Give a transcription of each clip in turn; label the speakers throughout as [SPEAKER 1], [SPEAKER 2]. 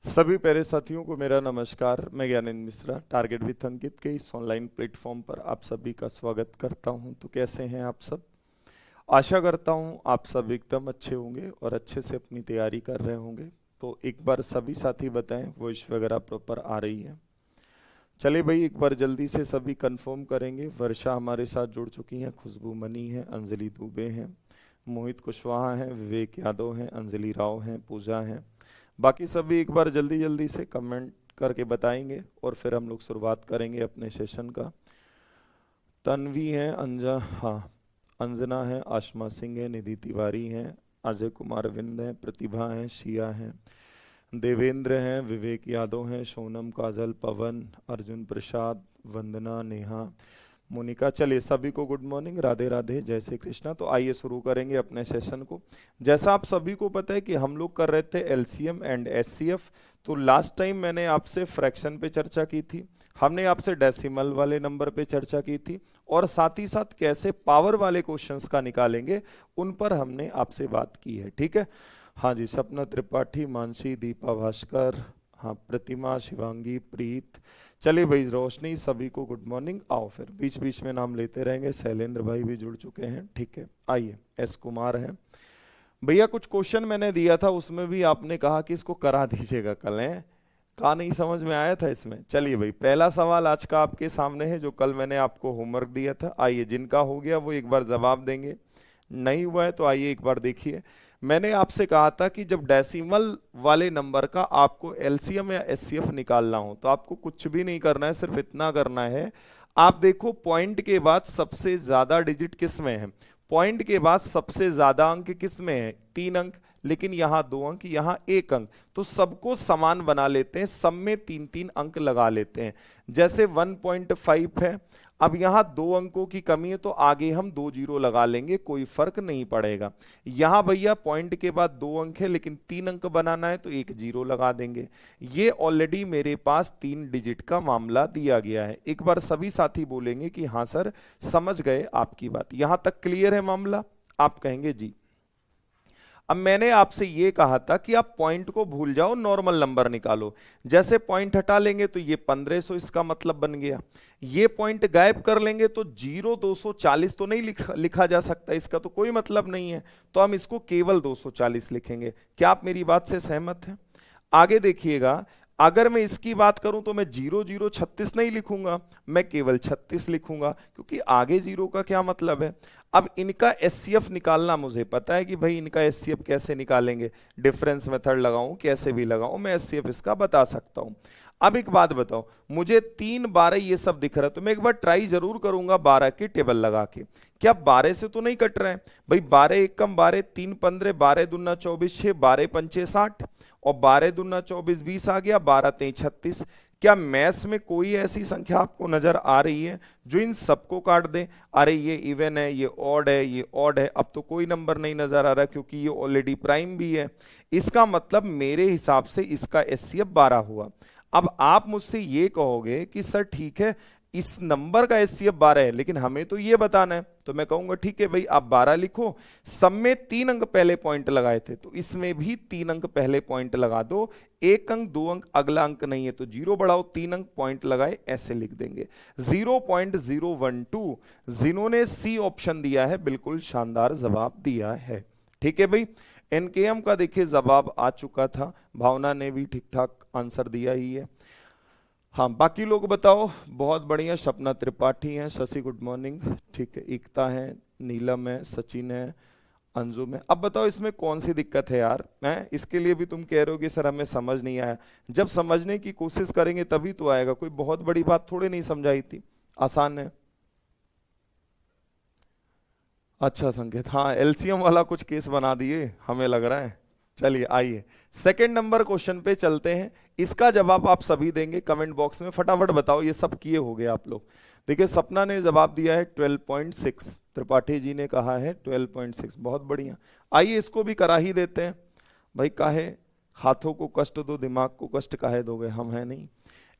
[SPEAKER 1] सभी प्यारे साथियों को मेरा नमस्कार। मैं ज्ञानेंद्र मिश्रा टारगेट विथ अंकित के इस ऑनलाइन प्लेटफॉर्म पर आप सभी का स्वागत करता हूं। तो कैसे हैं आप सब? आशा करता हूं आप सब एकदम अच्छे होंगे और अच्छे से अपनी तैयारी कर रहे होंगे। तो एक बार सभी साथी बताएं वॉइस वगैरह प्रॉपर आ रही है? चलिए भाई, एक बार जल्दी से सभी कंफर्म करेंगे। वर्षा हमारे साथ जुड़ चुकी हैं, खुशबू मनी है, अंजलि दुबे हैं, मोहित कुशवाहा हैं, विवेक यादव हैं, अंजलि राव हैं, पूजा हैं। बाकी सभी एक बार जल्दी जल्दी से कमेंट करके बताएंगे और फिर हम लोग शुरुआत करेंगे अपने सेशन का। तन्वी है, अंजना है, आशमा सिंह है, निधि तिवारी हैं, अजय कुमार विंद है, प्रतिभा है, शिया है, देवेंद्र हैं, विवेक यादव हैं, सोनम, काजल, पवन, अर्जुन प्रसाद, वंदना, नेहा, मोनिका। चलिए सभी को गुड मॉर्निंग, राधे राधे, जय श्री कृष्णा। तो आइए शुरू करेंगे अपने सेशन को। जैसा आप सभी को पता है कि हम लोग कर रहे थे एलसीएम एंड एचसीएफ। तो लास्ट टाइम मैंने आपसे फ्रैक्शन पे चर्चा की थी, हमने आपसे डेसिमल वाले नंबर पे चर्चा की थी, और साथ ही साथ कैसे पावर वाले क्वेश्चंस का निकालेंगे उन पर हमने आपसे बात की है। ठीक है? हाँ जी, सपना त्रिपाठी, मानसी, दीपा भास्कर, हाँ प्रतिमा, शिवांगी, प्रीत। चलिए भाई, रोशनी, सभी को गुड मॉर्निंग। आओ फिर बीच बीच में नाम लेते रहेंगे। शैलेंद्र भाई भी जुड़ चुके हैं। ठीक है, आइए। एस कुमार है भैया। कुछ क्वेश्चन मैंने दिया था, उसमें भी आपने कहा कि इसको करा दीजिएगा कल। है कहा नहीं समझ में आया था इसमें? चलिए भाई, पहला सवाल आज का आपके सामने है जो कल मैंने आपको होमवर्क दिया था। आइए, जिनका हो गया वो एक बार जवाब देंगे, नहीं हुआ है तो आइए एक बार देखिए। मैंने आपसे कहा था कि जब डेसिमल वाले नंबर का आपको एलसीएम या एचसीएफ निकालना हो तो आपको कुछ भी नहीं करना है, सिर्फ इतना करना है। आप देखो, पॉइंट के बाद सबसे ज्यादा डिजिट किस में है? पॉइंट के बाद सबसे ज्यादा अंक किस में है? 3 अंक। लेकिन यहां 2 अंक, यहां 1 अंक। तो सबको समान बना लेते हैं, सब में 3-3 अंक लगा लेते हैं। जैसे 1.5 है, अब यहां 2 अंकों की कमी है तो आगे हम 2 जीरो लगा लेंगे, कोई फर्क नहीं पड़ेगा। यहां भैया पॉइंट के बाद 2 अंक है लेकिन 3 अंक बनाना है तो 1 जीरो लगा देंगे। ये ऑलरेडी मेरे पास 3 डिजिट का मामला दिया गया है। एक बार सभी साथी बोलेंगे कि हाँ सर समझ गए आपकी बात। यहां तक क्लियर है मामला? आप कहेंगे जी। अब मैंने आपसे ये कहा था कि आप पॉइंट को भूल जाओ, नॉर्मल नंबर निकालो। जैसे पॉइंट हटा लेंगे तो ये 1500, इसका मतलब बन गया। ये पॉइंट गायब कर लेंगे तो 0240 तो नहीं लिखा जा सकता, इसका तो कोई मतलब नहीं है। तो हम इसको केवल 240 लिखेंगे। क्या आप मेरी बात से सहमत हैं? आगे देखिएगा, अगर मैं इसकी बात करूं तो मैं 0036 नहीं लिखूंगा, मैं केवल 36 लिखूंगा, क्योंकि आगे जीरो का क्या मतलब है। अब इनका एचसीएफ निकालना मुझे पता है कि भाई इनका एचसीएफ कैसे निकालेंगे। डिफरेंस मेथड लगाऊं, कैसे भी लगाऊं, मैं एचसीएफ इसका बता सकता हूं। अब एक बात बताओ, मुझे 3 12 ये सब दिख रहा है तो मैं एक बार ट्राई जरूर करूंगा 12 की टेबल लगा के। क्या 12 से तो नहीं कट रहे हैं भाई? 12 एक कम 12, 3 15, 12 दूना 24, 6, 12 पंचे 60, और 12 दूना 24, 20 आ गया, 12 तेईस 36। क्या मैथ्स में कोई ऐसी संख्या आपको नजर आ रही है जो इन सबको काट दे? अरे ये इवन है, ये ऑड है, ये ऑड है। अब तो कोई नंबर नहीं नजर आ रहा क्योंकि ये ऑलरेडी प्राइम भी है। इसका मतलब मेरे हिसाब से इसका एचसीएफ 12 हुआ। अब आप मुझसे ये कहोगे कि सर ठीक है, इस नंबर का एचसीएफ 12 है लेकिन हमें तो ये बताना है। तो मैं कहूंगा ठीक है भाई, आप 12 लिखो। सब में 3 अंक पहले पॉइंट लगाए थे तो इसमें भी 3 अंक पहले पॉइंट लगा दो। 1 अंक 2 अंक अगला अंक नहीं है तो जीरो बढ़ाओ, 3 अंक पॉइंट लगाए, ऐसे लिख देंगे। 0.012 जिन्होंने सी ऑप्शन दिया है बिल्कुल शानदार जवाब दिया है। ठीक है भाई, एनकेएम का देखिए जवाब आ चुका था, भावना ने भी ठीक ठाक आंसर दिया ही है। हाँ बाकी लोग बताओ। बहुत बढ़िया, सपना त्रिपाठी हैं, शशि गुड मॉर्निंग, ठीक है, एकता है, नीलम है, सचिन है, अंजुम है। अब बताओ इसमें कौन सी दिक्कत है यार? मैं इसके लिए भी तुम कह रहे हो कि सर हमें समझ नहीं आया। जब समझने की कोशिश करेंगे तभी तो आएगा। कोई बहुत बड़ी बात थोड़ी नहीं समझाई थी, आसान है। अच्छा संकेत, हाँ एलसीएम वाला कुछ केस बना दिए हमें लग रहा है। चलिए आइए सेकंड नंबर क्वेश्चन पे चलते हैं। इसका जवाब आप सभी देंगे कमेंट बॉक्स में, फटाफट बताओ। ये सब किए हो गए आप लोग। देखिए सपना ने जवाब दिया है 12.6, त्रिपाठी जी ने कहा है 12.6, बहुत बढ़िया। आइए इसको भी करा ही देते हैं भाई। काहे हाथों को कष्ट दो, दिमाग को कष्ट काहे दोगे, हम है नहीं।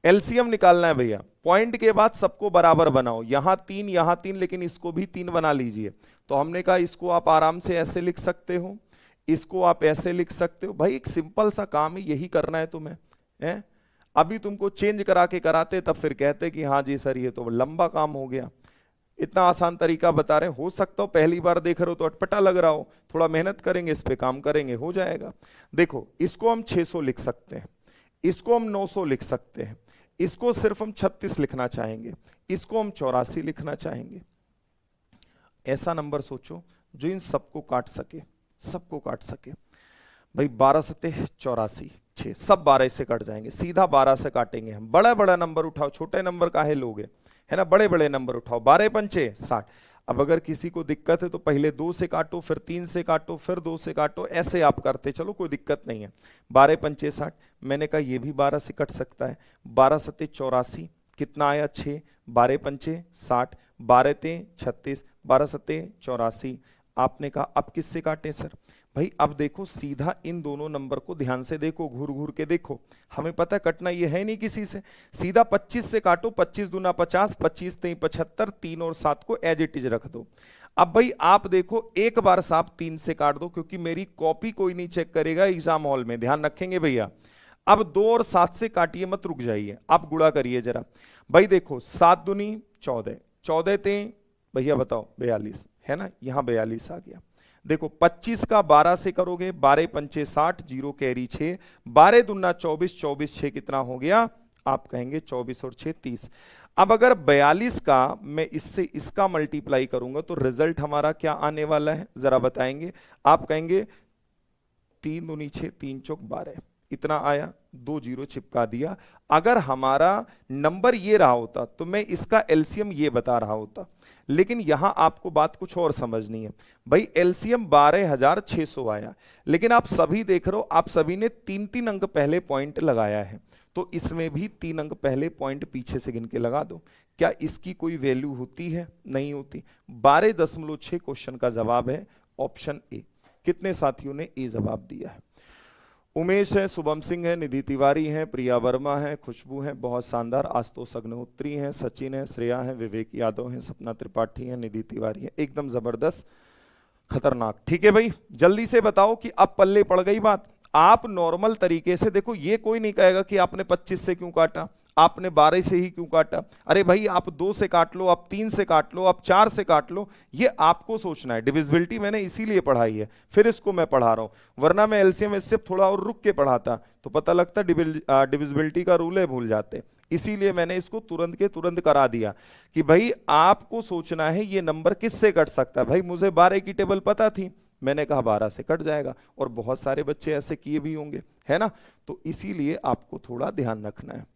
[SPEAKER 1] एलसीएम निकालना है भैया। पॉइंट के बाद सबको बराबर बनाओ, यहां 3 यहां 3, लेकिन इसको भी 3 बना लीजिए। तो हमने कहा इसको आप आराम से ऐसे लिख सकते हो, इसको आप ऐसे लिख सकते हो। भाई एक सिंपल सा काम है, यही करना है तुम्हें। है? अभी तुमको चेंज करा के कराते तब फिर कहते कि हाँ जी सर ये तो लंबा काम हो गया। इतना आसान तरीका बता रहे हैं, हो सकता हो पहली बार देख रहे हो तो अटपटा लग रहा हो, थोड़ा मेहनत करेंगे, इस पे काम करेंगे, हो जाएगा। देखो इसको हम 600 लिख सकते हैं, इसको हम 900 लिख सकते हैं, इसको सिर्फ हम 36 लिखना चाहेंगे, इसको हम 84 लिखना चाहेंगे। ऐसा नंबर सोचो जो इन सबको काट सके, सबको काट सके। भाई 12 सते 84, 6 सब 12 से कट जाएंगे, सीधा 12 से काटेंगे हम। बड़ा बड़ा नंबर उठाओ, छोटे नंबर काहे लोगे, है ना? बड़े बड़े नंबर उठाओ। 12 पंचे 60। अब अगर किसी को दिक्कत है तो पहले 2 से काटो, फिर 3 से काटो, फिर 2 से काटो, ऐसे आप करते चलो, कोई दिक्कत नहीं है। 12 पंचे 60, मैंने कहा ये भी 12 से कट सकता है। 12 सते 84, कितना आया 6, 12 पंचे 60, 12 ते 36, 12 सते 84। आपने कहा अब किससे काटें सर? भाई अब देखो सीधा इन दोनों नंबर को ध्यान से देखो, घूर घूर के देखो, हमें पता है कटना ये है नहीं किसी से। सीधा 25 से काटो, 25 दूना 50, 25 ते 75, 3 और 7 को एज इट इज रख दो। अब भाई आप देखो एक बार साहब 3 से काट दो, क्योंकि मेरी कॉपी कोई नहीं चेक करेगा एग्जाम हॉल में, ध्यान रखेंगे भैया। अब 2 और 7 से काटिए मत, रुक जाइए, आप गुणा करिए जरा। भाई देखो 7 दूनी 14, 14 ते भैया बताओ 42, है ना? यहां 42 आ गया। देखो 25 का 12 से करोगे, 12 पंचे 60, 0 कैरी 6, 12 दूना 24, 24 6 कितना हो गया? आप कहेंगे 24 और 6 30। अब अगर 42 का मैं इससे इसका मल्टीप्लाई करूंगा तो रिजल्ट हमारा क्या आने वाला है, जरा बताएंगे? आप कहेंगे 3 दूनी 6, 3 चौक 12, इतना आया, 2 जीरो चिपका दिया। अगर हमारा नंबर ये रहा होता तो मैं इसका एलसीएम ये बता रहा होता, लेकिन यहां आपको बात कुछ और समझनी है। भाई एलसीएम 12600 आया, लेकिन आप सभी देख रहे हो, आप सभी ने 3-3 अंक पहले पॉइंट लगाया है, तो इसमें भी 3 अंक पहले पॉइंट पीछे से गिन के लगा दो। क्या इसकी कोई वैल्यू होती है? नहीं होती। 12.6 क्वेश्चन का जवाब है ऑप्शन ए। कितने साथियों ने ए जवाब दिया है? उमेश है, शुभम सिंह है, निधि तिवारी है, प्रिया वर्मा है, खुशबू है, बहुत शानदार, आशुतोष अग्निहोत्री है, सचिन है, श्रेया है, विवेक यादव है, सपना त्रिपाठी है, निधि तिवारी है, एकदम जबरदस्त, खतरनाक। ठीक है भाई, जल्दी से बताओ कि अब पल्ले पड़ गई बात। आप नॉर्मल तरीके से देखो, ये कोई नहीं कहेगा कि आपने 25 से क्यों काटा, आपने 12 से ही क्यों काटा। अरे भाई आप 2 से काट लो, आप 3 से काट लो, आप 4 से काट लो, ये आपको सोचना है। डिविजिबिलिटी मैंने इसीलिए पढ़ाई है, फिर इसको मैं पढ़ा रहा हूं, वरना मैं एलसीएम इससे थोड़ा और रुक के पढ़ाता तो पता लगता डिविजिबिलिटी का रूल है भूल जाते। इसीलिए मैंने इसको तुरंत के तुरंत करा दिया कि भाई आपको सोचना है ये नंबर किससे कट सकता है। भाई मुझे 12 की टेबल पता थी, मैंने कहा 12 से कट जाएगा, और बहुत सारे बच्चे ऐसे किए भी होंगे, है ना? तो इसीलिए आपको थोड़ा ध्यान रखना है।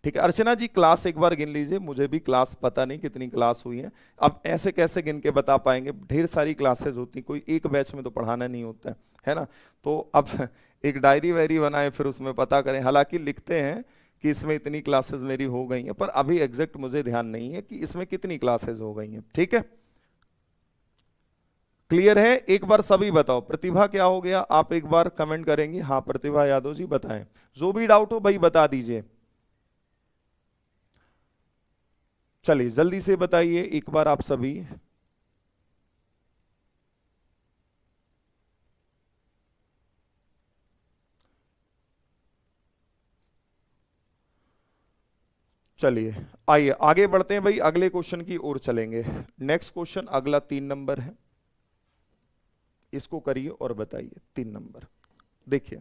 [SPEAKER 1] ठीक है अर्चना जी, क्लास एक बार गिन लीजिए, मुझे भी क्लास पता नहीं कितनी क्लास हुई है। अब ऐसे कैसे गिन के बता पाएंगे, ढेर सारी क्लासेस होती, कोई एक बैच में तो पढ़ाना नहीं होता है ना? तो अब एक डायरी वायरी बनाए, फिर उसमें पता करें। हालांकि लिखते हैं कि इसमें इतनी क्लासेस मेरी हो गई हैं, पर अभी एग्जैक्ट मुझे ध्यान नहीं है कि इसमें कितनी क्लासेस हो गई हैं। ठीक है, क्लियर है? एक बार सभी बताओ। प्रतिभा क्या हो गया, आप एक बार कमेंट करेंगी? हाँ प्रतिभा यादव जी बताएं, जो भी डाउट हो भाई बता दीजिए। चलिए जल्दी से बताइए एक बार आप सभी। चलिए आइए आगे बढ़ते हैं भाई, अगले क्वेश्चन की ओर चलेंगे। नेक्स्ट क्वेश्चन अगला 3 नंबर है, इसको करिए और बताइए। 3 नंबर देखिए,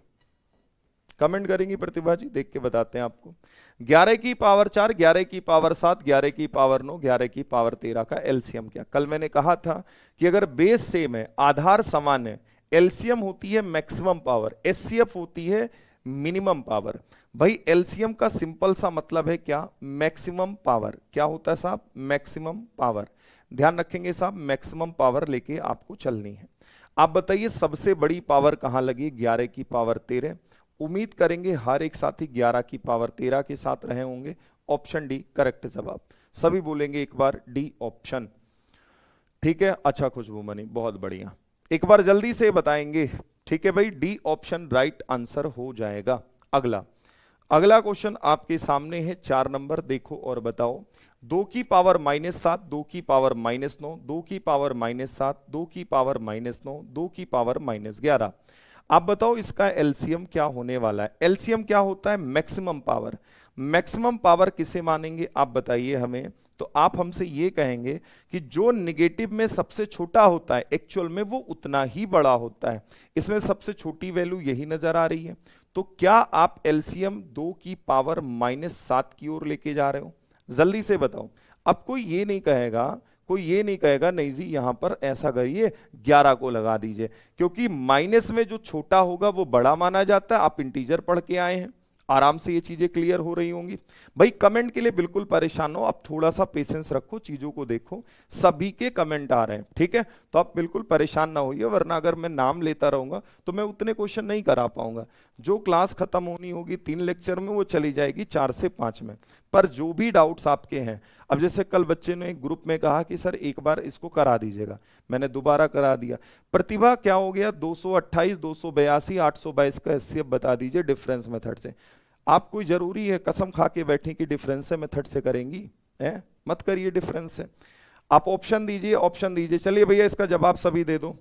[SPEAKER 1] कमेंट करेंगी प्रतिभा जी, देख के बताते हैं आपको। 11 की पावर 4, 11 की पावर 7, 11 की पावर 9, 11 की पावर 13 का एलसीएम क्या? कल मैंने कहा था कि अगर बेस सेम है, आधार समान है, एलसीएम होती है मैक्सिमम पावर, एचसीएफ होती है मिनिमम पावर। भाई एलसीएम का सिंपल सा मतलब है क्या? Maximum power. क्या होता है साहब? Maximum power. ध्यान रखेंगे साहब, मैक्सिमम पावर लेके आपको चलनी है। आप बताइए सबसे बड़ी पावर कहां लगी? 11 की पावर 13। उम्मीद करेंगे हर एक साथी 11 की पावर 13 के साथ रहे होंगे। ऑप्शन डी करेक्ट जवाब। सभी बोलेंगे एक बार डी ऑप्शन। ठीक है, अच्छा खुशबू मनी, बहुत बढ़िया, एक बार जल्दी से बताएंगे। ठीक है भाई, डी ऑप्शन राइट आंसर हो जाएगा। अगला क्वेश्चन आपके सामने है 4 नंबर, देखो और बताओ। 2 की पावर -7, 2 की पावर -9, 2 की पावर -7, 2 की पावर -9, 2 की पावर -11। आप बताओ इसका एलसीएम क्या होने वाला है। एलसीएम क्या होता है? Maximum power. मैक्सिमम पावर किसे मानेंगे आप बताइए हमें। तो आप हमसे ये कहेंगे कि जो निगेटिव में सबसे छोटा होता है एक्चुअल में वो उतना ही बड़ा होता है। इसमें सबसे छोटी वैल्यू यही नजर आ रही है। तो क्या आप एलसीएम 2 की पावर -7 की ओर लेके जा रहे हो? जल्दी से बताओ। अब कोई ये नहीं कहेगा नहीं जी यहां पर ऐसा करिए 11 को लगा दीजिए, क्योंकि माइनस में जो छोटा होगा वो बड़ा माना जाता है। आप इंटीजर पढ़ के आए हैं, आराम से ये चीजें क्लियर हो रही होंगी। भाई कमेंट के लिए बिल्कुल परेशान हो, आप थोड़ा सा पेशेंस रखो, चीजों को देखो, सभी के कमेंट आ रहे हैं, ठीक है? तो आप बिल्कुल परेशान ना होइए, वरना अगर मैं नाम लेता रहूंगा तो मैं उतने क्वेश्चन नहीं करा पाऊंगा। जो क्लास खत्म होनी होगी 3 लेक्चर में वो चली जाएगी 4 से 5 में। पर जो भी डाउट्स आपके हैं, अब जैसे कल बच्चे ने एक ग्रुप में कहा कि सर एक बार इसको करा दीजिएगा, मैंने दोबारा करा दिया। प्रतिभा क्या हो गया? 228, 282, 822 का एचसीएफ बता दीजिए डिफरेंस मेथड से। आप कोई जरूरी है कसम खा के बैठे कि डिफरेंस से मेथड से करेंगी? है मत करिए डिफरेंस से। आप ऑप्शन दीजिए। चलिए भैया इसका जवाब सभी दे दो।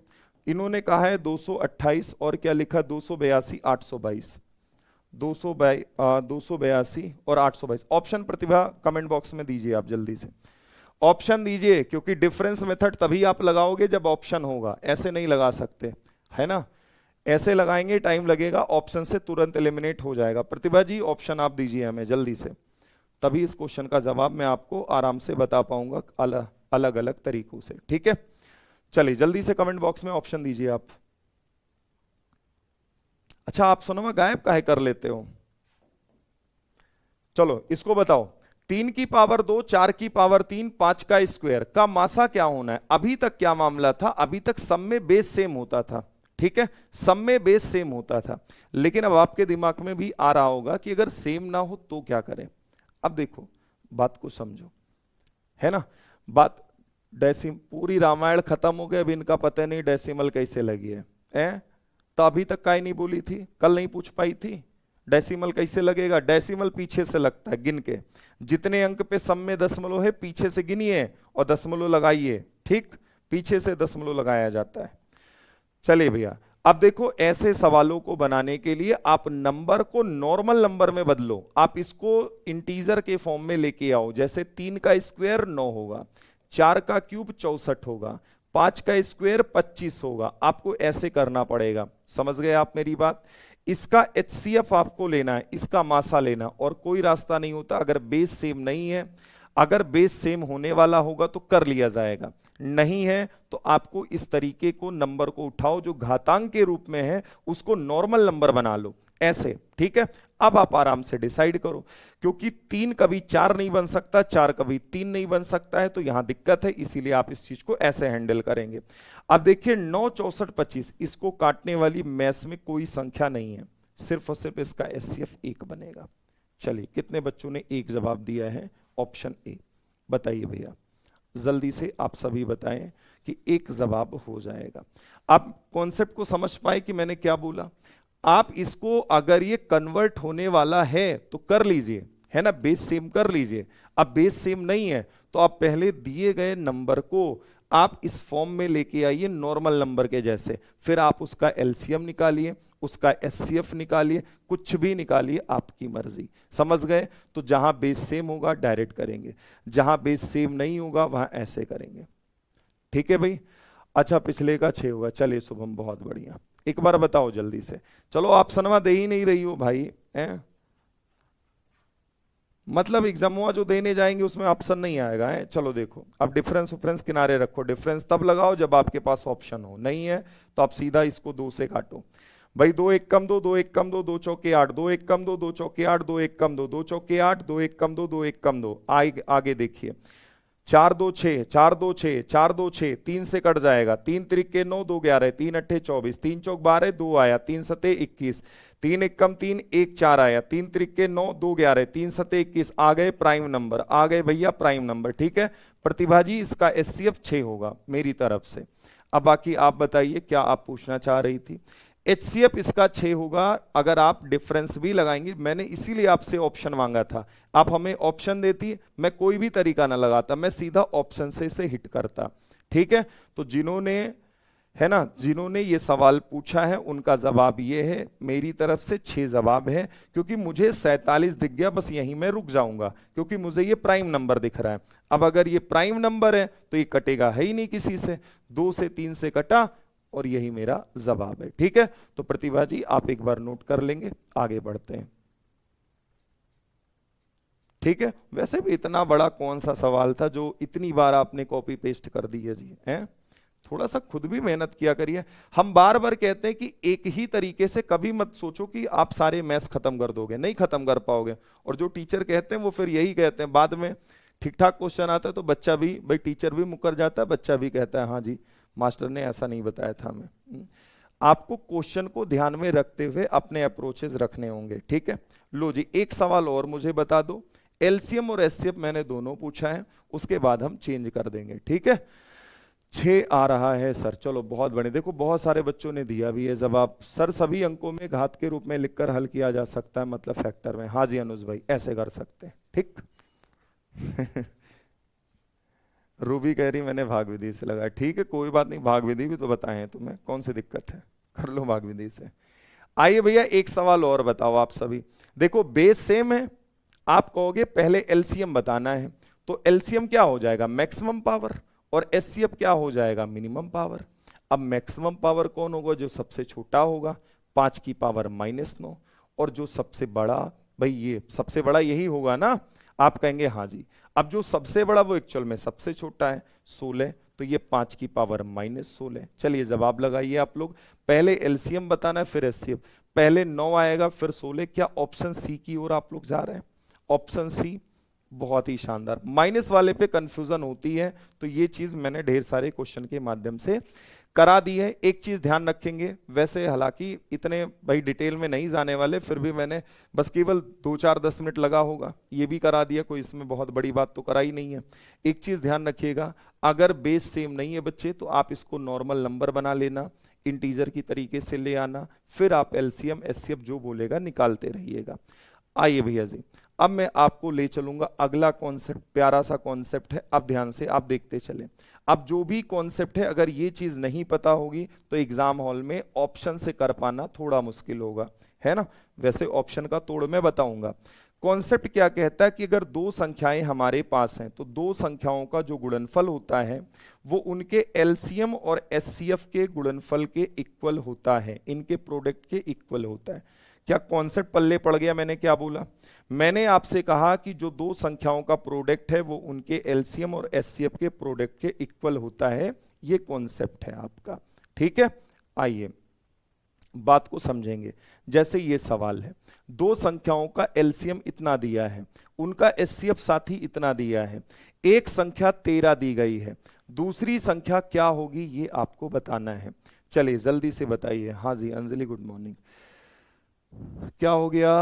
[SPEAKER 1] इन्होंने कहा है 228 और क्या लिखा? 282, 822, 282 और 822। ऑप्शन प्रतिभा कमेंट बॉक्स में दीजिए आप जल्दी से, ऑप्शन दीजिए, क्योंकि डिफरेंस मेथड तभी आप लगाओगे जब ऑप्शन होगा, ऐसे नहीं लगा सकते, है ना? ऐसे लगाएंगे टाइम लगेगा, ऑप्शन से तुरंत एलिमिनेट हो जाएगा। प्रतिभा जी ऑप्शन आप दीजिए हमें जल्दी से, तभी इस क्वेश्चन का जवाब मैं आपको आराम से बता पाऊंगा अलग अलग तरीकों से, ठीक है? चलिए जल्दी से कमेंट बॉक्स में ऑप्शन दीजिए आप। अच्छा आप सुनो, मैं गायब काहे कर लेते हो? चलो इसको बताओ, 3 की पावर 2, 4 की पावर 3, 5 का स्क्वायर का मासा क्या होना है? अभी तक क्या मामला था? अभी तक सब में बेस सेम होता था, ठीक है? सब में बेस सेम होता था, लेकिन अब आपके दिमाग में भी आ रहा होगा कि अगर सेम ना हो तो क्या करें। अब देखो बात को समझो, है ना? बात पूरी रामायण खत्म हो गई, अब इनका पता नहीं डेसिमल कैसे लगी है? तो अभी तक काहे नहीं बोली थी? कल नहीं पूछ पाई थी डेसिमल कैसे लगेगा? डेसिमल पीछे से लगता है गिन के, जितने अंक पे सम में दशमलव है पीछे से गिनिए और दशमलव लगाइए, ठीक? पीछे से दशमलव लगाया जाता है। चलिए भैया अब देखो, ऐसे सवालों को बनाने के लिए आप नंबर को नॉर्मल नंबर में बदलो, आप इसको इंटीजर के फॉर्म में लेके आओ। जैसे 3 का स्क्वायर 9 होगा, 4 का क्यूब 64 होगा, 5 का स्क्वायर 25 होगा, आपको ऐसे करना पड़ेगा। समझ गए आप मेरी बात? इसका एचसीएफ आपको लेना है, इसका मासा लेना, और कोई रास्ता नहीं होता अगर बेस सेम नहीं है। अगर बेस सेम होने वाला होगा तो कर लिया जाएगा, नहीं है तो आपको इस तरीके को नंबर को उठाओ जो घातांक के रूप में है उसको नॉर्मल नंबर बना लो, ऐसे, ठीक है? अब आप आराम से डिसाइड करो, क्योंकि 3 कभी 4 नहीं बन सकता, 4 कभी 3 नहीं बन सकता है, तो यहां दिक्कत है, इसीलिए आप इस चीज को ऐसे हैंडल करेंगे। अब देखिए 9, 64, 25, इसको काटने वाली मैथ्स में कोई संख्या नहीं है, सिर्फ और सिर्फ इसका एचसीएफ 1 बनेगा। चलिए कितने बच्चों ने 1 जवाब दिया है? Option A. बताइए भैया जल्दी से आप सभी बताएं कि 1 जवाब हो जाएगा। आप कॉन्सेप्ट को समझ पाए कि मैंने क्या बोला? आप इसको अगर ये कन्वर्ट होने वाला है तो कर लीजिए, है ना? बेस सेम कर लीजिए। अब बेस सेम नहीं है तो आप पहले दिए गए नंबर को आप इस फॉर्म में लेके आइए नॉर्मल नंबर के जैसे, फिर आप उसका एलसीएम निकालिए, उसका एचसीएफ निकालिए, कुछ भी निकालिए, आपकी मर्जी। समझ गए? तो जहां बेस सेम होगा डायरेक्ट करेंगे, जहां बेस सेम नहीं होगा वहां ऐसे करेंगे, ठीक है भाई? अच्छा पिछले का 6 होगा। चलिए शुभम बहुत बढ़िया, एक बार बताओ जल्दी से। चलो आप सनवा दे ही नहीं रही हो भाई, हैं? मतलब एग्जाम हुआ जो देने जाएंगे उसमें ऑप्शन नहीं आएगा, है? चलो देखो, अब डिफरेंस किनारे रखो, डिफरेंस तब लगाओ जब आपके पास ऑप्शन हो, नहीं है तो आप सीधा इसको 2 से काटो। भाई 2 1 कम 2, 2 1 कम 2, 2 चौके 8, 2 1 कम 2, 2 चौके 8, 2 1 कम 2, 2 चौके 8, 2 1 कम 2, 2 1 कम 2। आगे देखिए, 4 2 6, 4 2 6, 4 2 6, 3 से कट जाएगा, 3 त्रिके 9, 2 11, 3 अट्ठे 24, 3 चौक 12, 2 आया, 3 सते 21, 3 1 कम 3, 1 4 आया, 3 त्रिके 9, 2 11, 3 सते 21, आ गए प्राइम नंबर, आ गए भैया प्राइम नंबर, ठीक है? प्रतिभा जी इसका एचसीएफ 6 होगा मेरी तरफ से। अब बाकी आप बताइए क्या आप पूछना चाह रही थी? एचसीएफ इसका 6 होगा अगर आप डिफरेंस भी लगाएंगे, मैंने इसीलिए आपसे ऑप्शन मांगा था, आप हमें ऑप्शन देती, मैं कोई भी तरीका ना लगाता, मैं सीधा ऑप्शन से इसे हिट करता, ठीक है? तो जिन्होंने है ना। जिन्होंने ये सवाल पूछा है उनका जवाब ये है, मेरी तरफ से 6 जवाब है, क्योंकि मुझे 47 दिख गया, बस यहीं मैं रुक जाऊंगा क्योंकि मुझे ये प्राइम नंबर दिख रहा है। अब अगर ये प्राइम नंबर है तो ये कटेगा है ही नहीं किसी से, 2 से 3 से कटा और यही मेरा जवाब है। ठीक है, तो प्रतिभा जी आप एक बार नोट कर लेंगे, आगे बढ़ते हैं। ठीक है, वैसे भी इतना बड़ा कौन सा सवाल था जो इतनी बार आपने कॉपी पेस्ट कर दी है जी, हैं? थोड़ा सा खुद भी मेहनत किया करिए। हम बार बार कहते हैं कि एक ही तरीके से कभी मत सोचो कि आप सारे मैथ्स खत्म कर दोगे, नहीं खत्म कर पाओगे। और जो टीचर कहते हैं वो फिर यही कहते हैं, बाद में ठीक ठाक क्वेश्चन आता है तो बच्चा भी, भाई टीचर भी मुकर जाता है, बच्चा भी कहता है हाँ जी मास्टर ने ऐसा नहीं बताया था हमें। आपको क्वेश्चन को ध्यान में रखते हुए अपने अप्रोचेस रखने होंगे। ठीक है, लो जी एक सवाल और मुझे बता दो, एलसीएम और एचसीएफ मैंने दोनों पूछा है, उसके बाद हम चेंज कर देंगे। ठीक है, 6 आ रहा है सर, चलो बहुत बढ़िया। देखो बहुत सारे बच्चों ने दिया भी है जवाब, सर सभी अंकों में घात के रूप में लिखकर हल किया जा सकता है, मतलब फैक्टर में। हाँ जी अनुज भाई ऐसे कर सकते हैं। ठीक रूबी कह रही मैंने भाग विधि से लगाया, ठीक है कोई बात नहीं, भाग विधि भी तो बताएं तुम्हें, कौन सी दिक्कत है, कर लो भाग विधि से। आइए भैया एक सवाल और बताओ आप सभी। देखो बेस सेम है, आप कहोगे पहले एलसीएम बताना है, तो एलसीएम क्या हो जाएगा, मैक्सिमम पावर, और एचसीएफ क्या हो जाएगा, मिनिमम पावर। अब मैक्सिमम पावर कौन होगा, जो सबसे छोटा होगा, 5 की पावर -9, और जो सबसे बड़ा, भाई ये सबसे बड़ा यही होगा ना, आप कहेंगे हाँ जी। अब जो सबसे बड़ा वो एक्चुअल में सबसे छोटा है 16, तो ये 5 की पावर -16। चलिए जवाब लगाइए आप लोग, पहले एलसीएम बताना है फिर एचसीएफ, पहले 9 आएगा फिर 16। क्या ऑप्शन सी की ओर आप लोग जा रहे हैं, ऑप्शन सी, बहुत ही शानदार। माइनस वाले पे कंफ्यूजन होती है, तो ये चीज मैंने ढेर सारे क्वेश्चन के माध्यम से करा दी है। एक चीज ध्यान रखेंगे, वैसे हालांकि इतने भाई डिटेल में नहीं जाने वाले, फिर भी मैंने बस केवल 2-4-10 मिनट लगा होगा, ये भी करा दिया, कोई इसमें बहुत बड़ी बात तो कराई नहीं है। एक चीज ध्यान रखिएगा, अगर बेस सेम नहीं है बच्चे तो आप इसको नॉर्मल नंबर बना लेना, इंटीजर की तरीके से ले आना, फिर आप एलसीएम एचसीएफ जो बोलेगा निकालते रहिएगा। आइए भैया जी अब मैं आपको ले चलूंगा अगला कॉन्सेप्ट, प्यारा सा कॉन्सेप्ट है, अब ध्यान से आप देखते चलें। अब जो भी कॉन्सेप्ट है अगर ये चीज नहीं पता होगी तो एग्जाम हॉल में ऑप्शन से कर पाना थोड़ा मुश्किल होगा, है ना। वैसे ऑप्शन का तोड़ मैं बताऊंगा। कॉन्सेप्ट क्या कहता है कि अगर 2 संख्याएं हमारे पास हैं तो 2 संख्याओं का जो गुणनफल होता है वो उनके एलसीएम और एचसीएफ के गुणनफल के इक्वल होता है, इनके प्रोडक्ट के इक्वल होता है। क्या कॉन्सेप्ट पल्ले पड़ गया, मैंने क्या बोला, मैंने आपसे कहा कि जो 2 संख्याओं का प्रोडक्ट है वो उनके एलसीएम और एचसीएफ के प्रोडक्ट के इक्वल होता है, ये कॉन्सेप्ट है आपका। ठीक है, आइए बात को समझेंगे। जैसे ये सवाल है, 2 संख्याओं का एलसीएम इतना दिया है, उनका एचसीएफ साथ ही इतना दिया है, एक संख्या 13 दी गई है, दूसरी संख्या क्या होगी ये आपको बताना है। चलिए जल्दी से बताइए। हाँ जी अंजलि गुड मॉर्निंग, क्या हो गया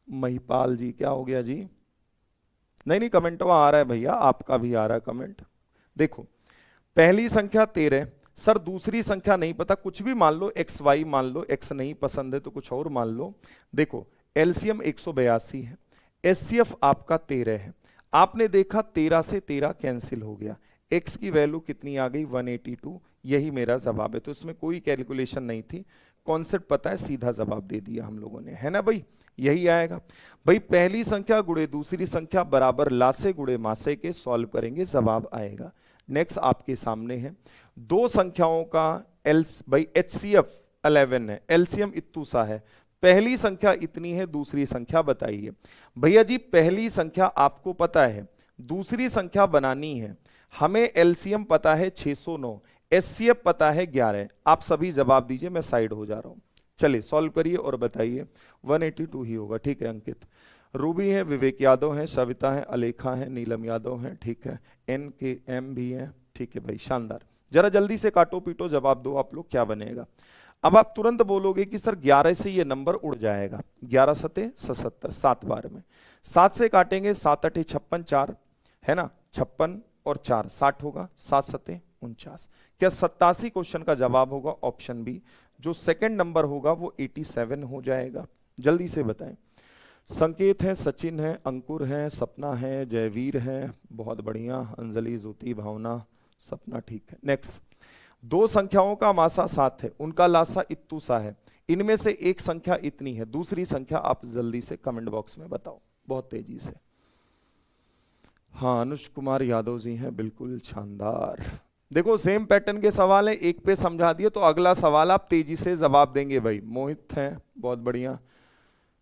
[SPEAKER 1] महिपाल जी, क्या हो गया जी, नहीं कमेंट आ रहा है भैया, आपका भी आ रहा है कमेंट। देखो पहली संख्या 13, सर दूसरी संख्या नहीं पता, कुछ भी मान लो, एक्स वाई मान लो, एक्स नहीं पसंद है तो कुछ और मान लो। देखो एलसीएम 182 है, एचसीएफ आपका 13 है, आपने देखा 13 से 13 कैंसिल हो गया, एक्स की वैल्यू कितनी आ गई 182, यही मेरा जवाब है। तो इसमें कोई कैलकुलेशन नहीं थी, कॉन्सेप्ट पता है, सीधा जवाब दे दिया हम लोगों ने, है ना भाई, यही आएगा। भाई पहली संख्या गुणे दूसरी संख्या बराबर लासे गुणे मासे के, सॉल्व करेंगे जवाब आएगा। नेक्स्ट आपके सामने है 2 संख्याओं का भाई एचसीएफ 11 है, एलसीएम इत्तू सा है, पहली संख्या इतनी है, दूसरी संख्या बताइए। भैया जी पहली संख्या आपको पता है, दूसरी संख्या बनानी है, हमें एलसीएम पता है 609, एचसीएफ पता है 11, आप सभी जवाब दीजिए, मैं साइड हो जा रहा हूं। चलिए सॉल्व करिए और बताइए, 182 ही होगा। ठीक है अंकित, रूबी है, विवेक यादव है, सविता है, अलेखा है, नीलम यादव है, ठीक है, NKM भी है, ठीक है भाई शानदार। जरा जल्दी से काटो पीटो जवाब दो आप लोग, क्या बनेगा। अब आप तुरंत बोलोगे कि सर 11 से ये नंबर उड़ जाएगा, 11 सते 77, 7 बार में 7 से काटेंगे, 7 8 56, 4 है ना, 56 और 4 60 होगा, 7 सते 49। क्या 87 क्वेश्चन का जवाब होगा ऑप्शन बी, जो सेकंड नंबर होगा वो 87 हो जाएगा। जल्दी से बताएं। संकेत है, सचिन है, अंकुर है, सपना है, जयवीर है, बहुत बढ़िया, अंजलि, ज्योति, भावना, सपना, ठीक है। नेक्स्ट दो संख्याओं का मासा 7 है, उनका लासा इत्तू सा है, इनमें से एक संख्या इतनी है, दूसरी संख्या आप जल्दी से कमेंट बॉक्स में बताओ, बहुत तेजी से। हाँ, अनुज कुमार यादव जी हैं, बिल्कुल शानदार। देखो सेम पैटर्न के सवाल है, एक पे समझा दिए तो अगला सवाल आप तेजी से जवाब देंगे भाई। मोहित हैं, बहुत बढ़िया,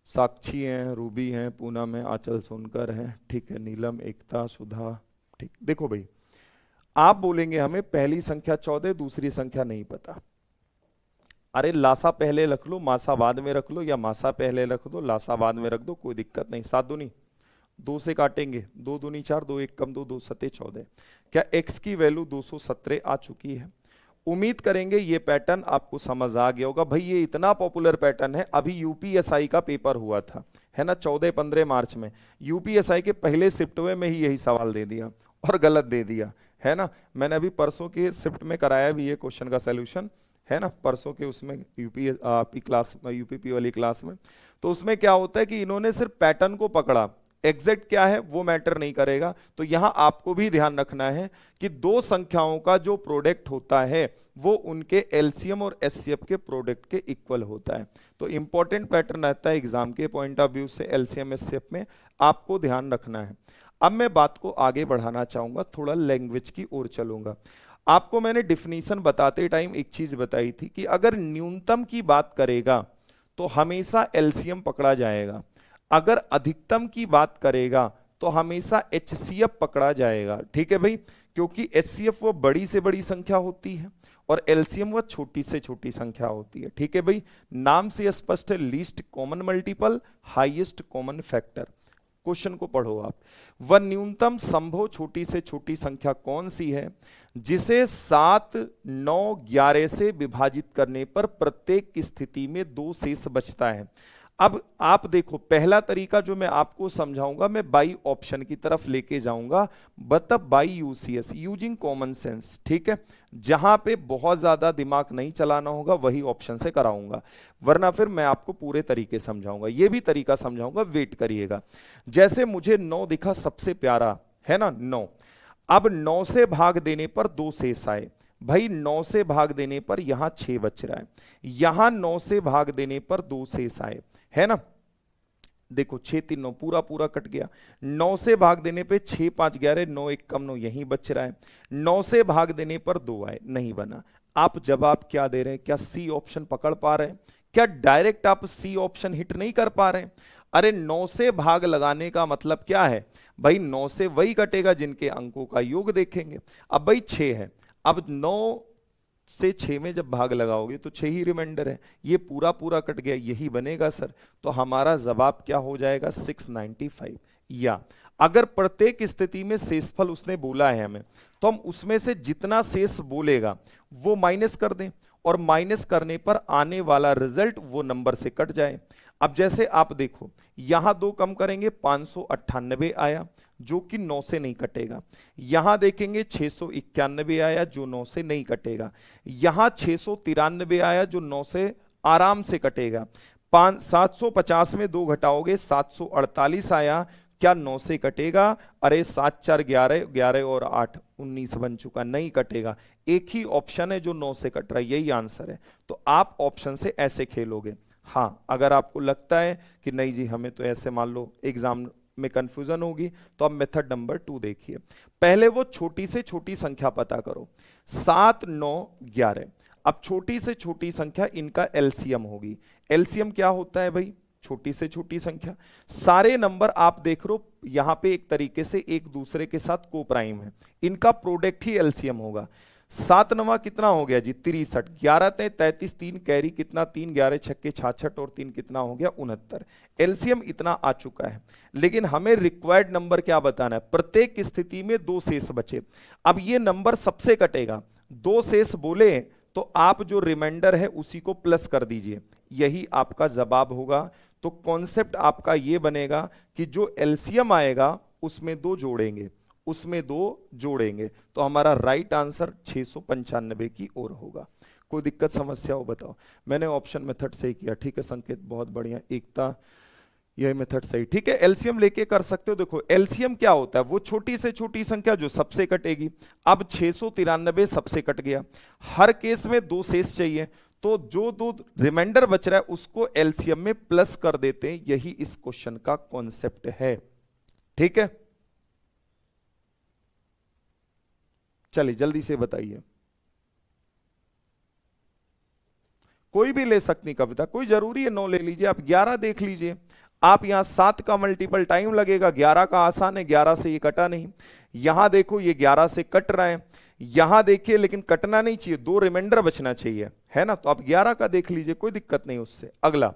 [SPEAKER 1] साक्षी हैं, रूबी हैं, पूनम है, आंचल सोनकर हैं, ठीक है, नीलम, एकता, सुधा, ठीक। देखो भाई, आप बोलेंगे हमें पहली संख्या 14, दूसरी संख्या नहीं पता। अरे लासा पहले रख लो, मासा बाद में रख लो, या मासा पहले रख दो, लासा बाद में रख दो, कोई दिक्कत नहीं। 7 दूनी 2 से काटेंगे, 2 दूनी 4, 2 1 कम 2, 2 सते 14। क्या x की वैल्यू 217 आ चुकी है? उम्मीद करेंगे ये पैटर्न आपको समझ आ गया होगा। भाई ये इतना पॉपुलर पैटर्न है, अभी यूपीएसआई का पेपर हुआ था, है ना, 14-15 मार्च में। यूपीएसआई के पहले शिफ्ट में ही यही सवाल दे दिया और गलत दे दिया, है ना। मैंने अभी परसों के शिफ्ट में कराया भी ये क्वेश्चन का सोल्यूशन, है ना, परसों के उसमें यूपी क्लास में, यूपीपी वाली क्लास में। तो उसमें क्या होता है कि इन्होंने सिर्फ पैटर्न को पकड़ा, एग्जैक्ट क्या है वो मैटर नहीं करेगा। तो यहां आपको भी ध्यान रखना है कि दो संख्याओं का जो प्रोडक्ट होता है वो उनके एलसीएम और एचसीएफ के प्रोडक्ट के इक्वल होता है। तो इंपॉर्टेंट पैटर्न रहता है एग्जाम के पॉइंट ऑफ व्यू से, एलसीएम एचसीएफ में आपको ध्यान रखना है। अब मैं बात को आगे बढ़ाना चाहूंगा, थोड़ा लैंग्वेज की ओर चलूंगा। आपको मैंने डिफिनीशन बताते टाइम एक चीज बताई थी कि अगर न्यूनतम की बात करेगा तो हमेशा एलसीएम पकड़ा जाएगा, अगर अधिकतम की बात करेगा तो हमेशा एचसीएफ पकड़ा जाएगा। ठीक है भाई, क्योंकि एचसीएफ वो बड़ी से बड़ी संख्या होती है और एलसीएम वो छोटी से छोटी संख्या होती है। ठीक है भाई, नाम से स्पष्ट है, least common multiple, highest common factor. Question को पढ़ो आप। वह न्यूनतम संभव छोटी से छोटी संख्या कौन सी है जिसे 7, 9, 11 से विभाजित करने पर प्रत्येक स्थिति में 2 शेष बचता है। अब आप देखो, पहला तरीका जो मैं आपको समझाऊंगा, मैं बाई ऑप्शन की तरफ लेके जाऊंगा, मतलब by UCS, using common sense. ठीक है, जहां पे बहुत ज्यादा दिमाग नहीं चलाना होगा वही ऑप्शन से कराऊंगा, वरना फिर मैं आपको पूरे तरीके समझाऊंगा। ये भी तरीका समझाऊंगा, वेट करिएगा। जैसे मुझे 9 दिखा सबसे प्यारा, है ना, 9। अब 9 से भाग देने पर 2 शेष आए। भाई 9 से भाग देने पर यहां 6 बच रहा है, यहां 9 से भाग देने पर 2 शेष आए, है ना। देखो 6 3 9 पूरा पूरा कट गया। 9 से भाग देने पे 6 5 11, 9 1 कम 9, यही बच रहा है। 9 से भाग देने पर 2 आए, नहीं बना। आप जवाब क्या दे रहे हैं? क्या सी ऑप्शन पकड़ पा रहे हैं? क्या डायरेक्ट आप सी ऑप्शन हिट नहीं कर पा रहे हैं? अरे 9 से भाग लगाने का मतलब क्या है भाई? 9 से वही कटेगा जिनके अंकों का योग देखेंगे। अब भाई 6 है, अब 9 से 6 में जब भाग लगाओगे तो 6 ही रिमाइंडर है, ये पूरा पूरा कट गया, यही बनेगा सर। तो हमारा जवाब क्या हो जाएगा? 695। या अगर प्रत्येक स्थिति में शेषफल उसने बोला है हमें, तो हम उसमें से जितना शेष बोलेगा वो माइनस कर दें, और माइनस करने पर आने वाला रिजल्ट वो नंबर से कट जाए। अब जैसे आप देखो, यहां 2 कम करेंगे 598 आया, जो कि 9 से नहीं कटेगा। यहां देखेंगे 691 आया, जो 9 से नहीं कटेगा। यहां 693 आया, जो 9 से आराम से कटेगा। 750 में 2 घटाओगे 748 आया, क्या 9 से कटेगा? अरे 7 4 11, 11 और 8 19 बन चुका, नहीं कटेगा। एक ही ऑप्शन है जो 9 से कट रहा है, यही आंसर है। तो आप ऑप्शन से ऐसे खेलोगे। हाँ, अगर आपको लगता है कि नहीं जी हमें तो ऐसे, मान लो एग्जाम में कंफ्यूजन होगी, तो अब मेथड नंबर 2 देखिए। पहले वो छोटी से छोटी संख्या पता करो, 7 9 11। अब छोटी से छोटी संख्या इनका एलसीएम होगी। एलसीएम क्या होता है भाई? छोटी से छोटी संख्या। सारे नंबर आप देख रो यहां पे एक तरीके से एक दूसरे के साथ को प्राइम है, इनका प्रोडक्ट ही एलसीएम होगा। 7 9 कितना हो गया जी? 63। 11 33, 3 कैरी कितना? 3 11 छक्के 66 और 3 कितना हो गया? 69। एलसीएम इतना आ चुका है, लेकिन हमें रिक्वायर्ड नंबर क्या बताना है? प्रत्येक स्थिति में 2 शेष बचे। अब ये नंबर सबसे कटेगा, 2 शेष बोले तो आप जो रिमाइंडर है उसी को प्लस कर दीजिए, यही आपका जवाब होगा। तो कॉन्सेप्ट आपका ये बनेगा कि जो एलसीएम आएगा उसमें 2 जोड़ेंगे, उसमें 2 जोड़ेंगे, तो हमारा राइट आंसर 695 की ओर होगा। कोई दिक्कत समस्या हो बताओ? मैंने ऑप्शन मेथड से ही किया, ठीक है संकेत, बहुत बढ़िया। एकता यह मेथड सही, ठीक है। एलसीएम लेके कर सकते हो। देखो एलसीएम क्या होता है, वो छोटी से छोटी संख्या जो सबसे कटेगी। अब 693 सबसे कट गया, हर केस में दो शेष चाहिए, तो जो दो रिमाइंडर बच रहा है उसको एलसीएम में प्लस कर देते हैं। यही इस क्वेश्चन का कॉन्सेप्ट है, ठीक है। चलिए जल्दी से बताइए, कोई भी ले सकती कविता, कोई जरूरी है 9 ले लीजिए, आप 11 देख लीजिए। आप यहां 7 का मल्टीपल टाइम लगेगा, 11 का आसान है, 11 से ये कटा नहीं। यहां देखो ये 11 से कट रहा है, यहां देखिए लेकिन कटना नहीं चाहिए, दो रिमाइंडर बचना चाहिए, है ना। तो आप 11 का देख लीजिए, कोई दिक्कत नहीं उससे। अगला,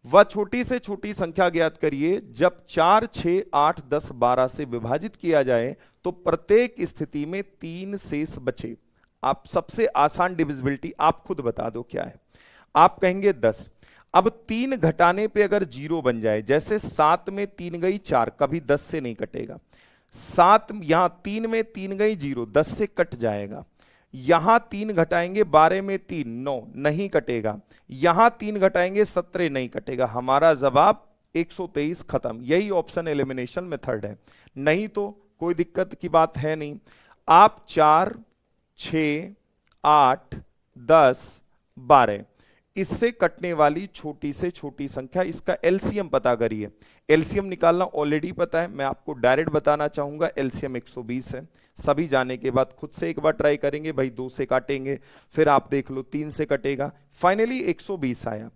[SPEAKER 1] वह छोटी से छोटी संख्या ज्ञात करिए जब 4, 6, 8, 10, 12 से विभाजित किया जाए तो प्रत्येक स्थिति में 3 शेष बचे। आप सबसे आसान डिविजिबिलिटी आप खुद बता दो क्या है। आप कहेंगे 10। अब 3 घटाने पे अगर 0 बन जाए, जैसे 7 में 3 गई 4, कभी 10 से नहीं कटेगा। 7 यहां 3 में 3 गई 0, 10 से कट जाएगा। यहां 3 घटाएंगे 12 में 3 9, नहीं कटेगा। यहां 3 घटाएंगे 17, नहीं कटेगा। हमारा जवाब 123, खत्म। यही ऑप्शन एलिमिनेशन मेथड है, नहीं तो कोई दिक्कत की बात है नहीं। आप 4, 6, 8, 10, 12 इससे कटने वाली छोटी से छोटी संख्या, इसका एलसीएम पता करिए। एलसीएम निकालना ऑलरेडी पता है, मैं आपको डायरेक्ट बताना चाहूंगा। एलसीएम 120 है। सभी जाने के बाद खुद से एक बार ट्राई करेंगे, भाई 2 से काटेंगे, फिर आप देख लो 3 से कटेगा, फाइनली 120 आया।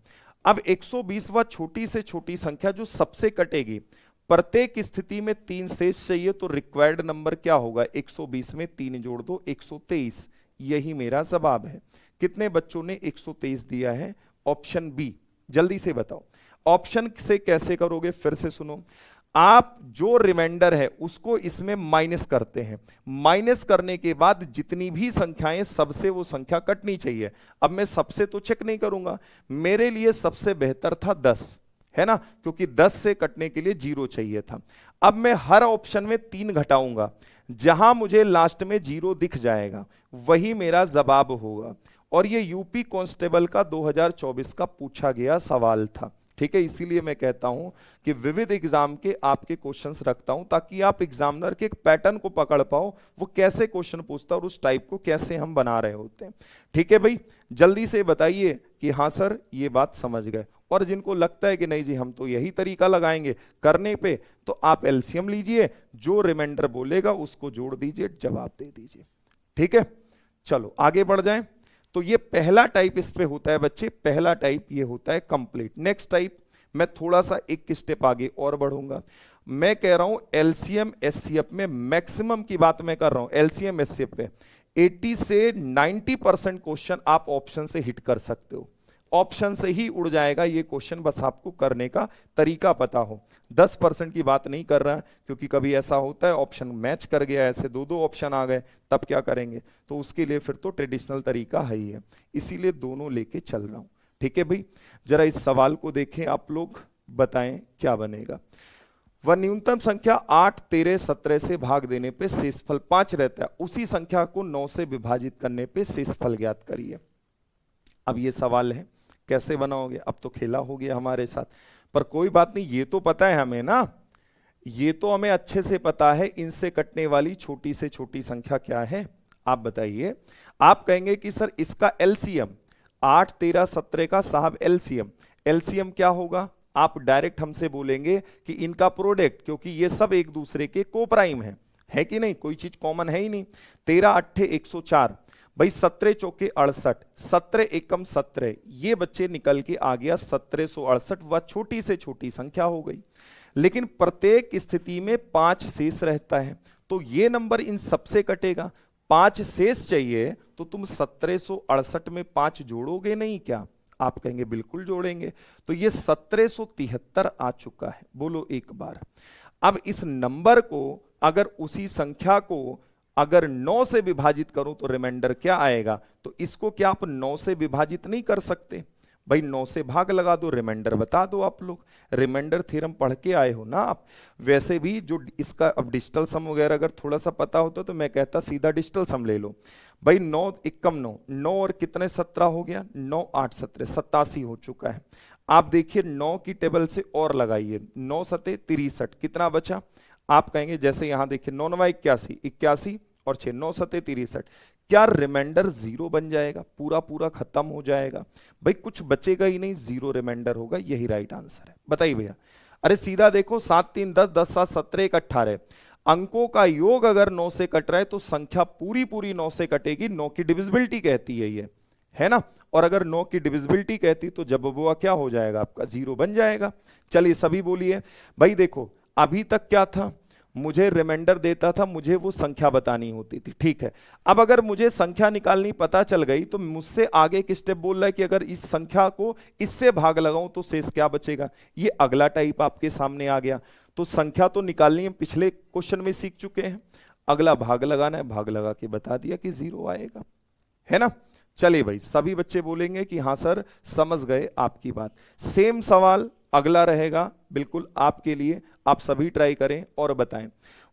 [SPEAKER 1] अब 120 वह छोटी से छोटी संख्या जो सबसे कटेगी, प्रत्येक स्थिति में 3 शेष चाहिए, तो रिक्वायर्ड नंबर क्या होगा, 120 में 3 जोड़ दो 123। यही मेरा जवाब है। कितने बच्चों ने 123 दिया है, ऑप्शन बी। जल्दी से बताओ ऑप्शन से कैसे करोगे, फिर से सुनो। आप जो रिमाइंडर है उसको इसमें माइनस करते हैं, माइनस करने के बाद जितनी भी संख्याएं, सबसे वो संख्या कटनी चाहिए। अब मैं सबसे तो चेक नहीं करूंगा, मेरे लिए सबसे बेहतर था 10, है ना, क्योंकि 10 से कटने के लिए 0 चाहिए था। अब मैं हर ऑप्शन में 3 घटाऊंगा, जहां मुझे लास्ट में 0 दिख जाएगा वही मेरा जवाब होगा। और ये यूपी कांस्टेबल का 2024 का पूछा गया सवाल था, ठीक है। इसीलिए मैं कहता हूं कि विविध एग्जाम के आपके क्वेश्चंस रखता हूं, ताकि आप एग्जामिनर के एक पैटर्न को पकड़ पाओ, वो कैसे क्वेश्चन पूछता है और उस टाइप को कैसे हम बना रहे होते हैं, ठीक है भाई। जल्दी से बताइए कि हाँ सर ये बात समझ गए। और जिनको लगता है कि नहीं जी हम तो यही तरीका लगाएंगे करने पे, तो आप एलसीएम लीजिए, जो रिमाइंडर बोलेगा उसको जोड़ दीजिए, जवाब दे दीजिए, ठीक है। चलो आगे बढ़ जाएं। तो ये पहला टाइप इस पे होता है बच्चे, पहला टाइप ये होता है कंप्लीट। नेक्स्ट टाइप, मैं थोड़ा सा एक स्टेप आगे और बढ़ूंगा। मैं कह रहा हूं एलसीएम एचसीएफ में मैक्सिमम की बात मैं कर रहा हूं, एलसीएम एचसीएफ पे 80 से 90% क्वेश्चन आप ऑप्शन से हिट कर सकते हो, ऑप्शन से ही उड़ जाएगा ये क्वेश्चन, बस आपको करने का तरीका पता हो। 10% की बात नहीं कर रहा, क्योंकि कभी ऐसा होता है ऑप्शन मैच कर गया, ऐसे दो ऑप्शन आ गए, तब क्या करेंगे, तो उसके लिए फिर तो ट्रेडिशनल तरीका है ही है, इसीलिए दोनों लेके चल रहा हूं, ठीक है भाई। जरा इस सवाल को देखें, आप लोग बताएं क्या बनेगा। वह न्यूनतम संख्या 8, 13, 17 से भाग देने पे शेषफल 5 रहता है, उसी संख्या को 9 से विभाजित करने पे शेषफल ज्ञात करिए। अब ये सवाल है कैसे बनाओगे, अब तो खेला हो गया हमारे साथ, पर कोई बात नहीं, ये तो पता है हमें ना, ये तो हमें अच्छे से पता है इनसे कटने वाली छोटी से छोटी संख्या क्या है। आप बताइए, आप कहेंगे कि सर इसका एलसीएम 8, 13, 17 का साहब एलसीएम, एलसीएम क्या होगा, आप डायरेक्ट हमसे बोलेंगे कि इनका प्रोडक्ट, क्योंकि ये सब एक दूसरे के कोप्राइम है कि नहीं, कोई चीज कॉमन है ही नहीं। 13 8 104, भाई 17 चौके 68, 17 एकम 17, ये बच्चे निकल के आ गया 1768, वह छोटी से छोटी संख्या हो गई। लेकिन प्रत्येक स्थिति में 5 शेष रहता है, तो ये नंबर इन सबसे कटेगा। 5 शेष चाहिए तो तुम 1768 में 5 जोड़ोगे नहीं क्या, आप कहेंगे बिल्कुल जोड़ेंगे, तो ये 1773 आ चुका है, बोलो एक बार। अब इस नंबर को अगर उसी संख्या को अगर 9 से विभाजित करूं तो रिमाइंडर क्या आएगा, तो इसको क्या आप 9 से विभाजित नहीं कर सकते, भाई 9 से भाग लगा दो, रिमाइंडर बता दो। आप लोग रिमाइंडर थ्योरम पढ़ के आए हो ना आप, वैसे भी जो इसका अब डिजिटल सम वगैरह अगर थोड़ा सा पता होता तो मैं कहता सीधा डिजिटल सम ले लो। भाई 9 एकम 9, 9 और कितने 17 हो गया, 9 8 17, 87 हो चुका है। आप देखिए 9 की टेबल से और लगाइए, 9 सते 63, कितना बचा? आप कहेंगे जैसे यहां देखिए 9 9 81, 81 और 6, 9 सते 63, क्या रिमाइंडर जीरो बन जाएगा? पूरा पूरा खत्म हो जाएगा भाई, कुछ बचेगा ही नहीं, जीरो रिमाइंडर होगा, यही राइट आंसर है। बताइए भैया। अरे सीधा देखो, 7 3 10, 10 7 17 1 18, अंकों का योग अगर 9 से कट रहा है तो संख्या पूरी पूरी 9 से कटेगी, 9 की डिविजिबिलिटी कहती है ये, है ना। और अगर 9 की डिविजिबिलिटी कहती तो जब वो क्या हो जाएगा आपका? जीरो बन जाएगा। चलिए सभी बोलिए भाई। देखो अभी तक क्या था, मुझे रिमाइंडर देता था, मुझे वो संख्या बतानी होती थी, ठीक है। अब अगर मुझे संख्या निकालनी पता चल गई तो मुझसे आगे एक स्टेप बोल रहा है कि अगर इस संख्या को इससे भाग लगाऊं तो शेष क्या बचेगा। ये अगला टाइप आपके सामने आ गया। तो संख्या तो निकालनी है, पिछले क्वेश्चन में सीख चुके हैं, अगला भाग लगाना है, भाग लगा के बता दिया कि जीरो आएगा, है ना। चलिए भाई, सभी बच्चे बोलेंगे कि हाँ सर समझ गए आपकी बात। सेम सवाल अगला रहेगा बिल्कुल आपके लिए, आप सभी ट्राई करें और बताएं।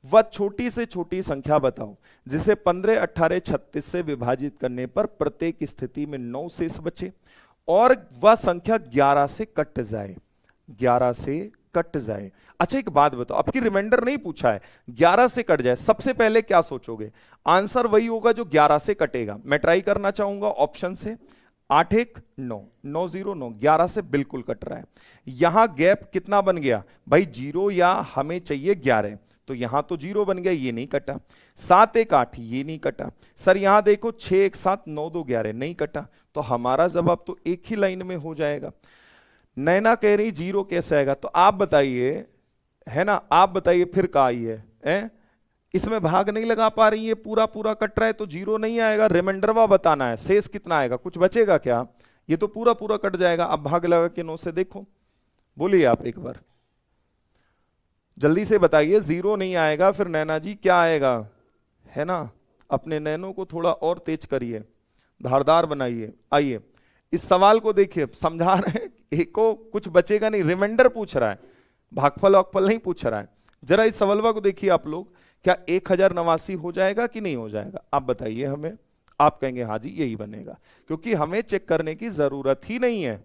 [SPEAKER 1] वह छोटी से छोटी संख्या बताओ जिसे 15 18 36 से विभाजित करने पर प्रत्येक स्थिति में 9 शेष बचे और वह संख्या 11 से कट जाए, 11 से कट जाए। अच्छा एक बात बताओ, आपकी रिमाइंडर नहीं पूछा है, 11 से कट जाए, सबसे पहले क्या सोचोगे? आंसर वही होगा जो 11 से कटेगा। मैं ट्राई करना चाहूंगा ऑप्शन से, 8 1 9, 9 0 9, 11 से बिल्कुल कट रहा है। यहां गैप कितना बन गया भाई? जीरो, या हमें चाहिए 11, तो यहां तो जीरो बन गया, ये नहीं कटा। 7 1 8, ये नहीं कटा। सर यहां देखो 6 1 7 9 2 11, नहीं कटा। तो हमारा जवाब तो एक ही लाइन में हो जाएगा। नैना कह रही जीरो कैसे आएगा? तो आप बताइए, है ना, आप बताइए फिर कहा है? इसमें भाग नहीं लगा पा रही है, पूरा पूरा कट रहा है तो जीरो नहीं आएगा। रिमाइंडरवा बताना है, शेष कितना आएगा, कुछ बचेगा क्या? ये तो पूरा पूरा कट जाएगा। अब भाग लगा के 9 से देखो, बोलिए आप एक बार जल्दी से बताइए। जीरो नहीं आएगा, फिर नैना जी क्या आएगा, है ना। अपने नैनों को थोड़ा और तेज करिए, धारदार बनाइए। आइए इस सवाल को देखिए, समझा रहे हैं, एक को कुछ बचेगा नहीं, रिमाइंडर पूछ रहा है, भागफल वागफल नहीं पूछ रहा है। जरा इस सवाल को देखिए आप लोग, क्या 1089 हो जाएगा कि नहीं हो जाएगा? आप बताइए हमें। आप कहेंगे हाँ जी यही बनेगा, क्योंकि हमें चेक करने की जरूरत ही नहीं है।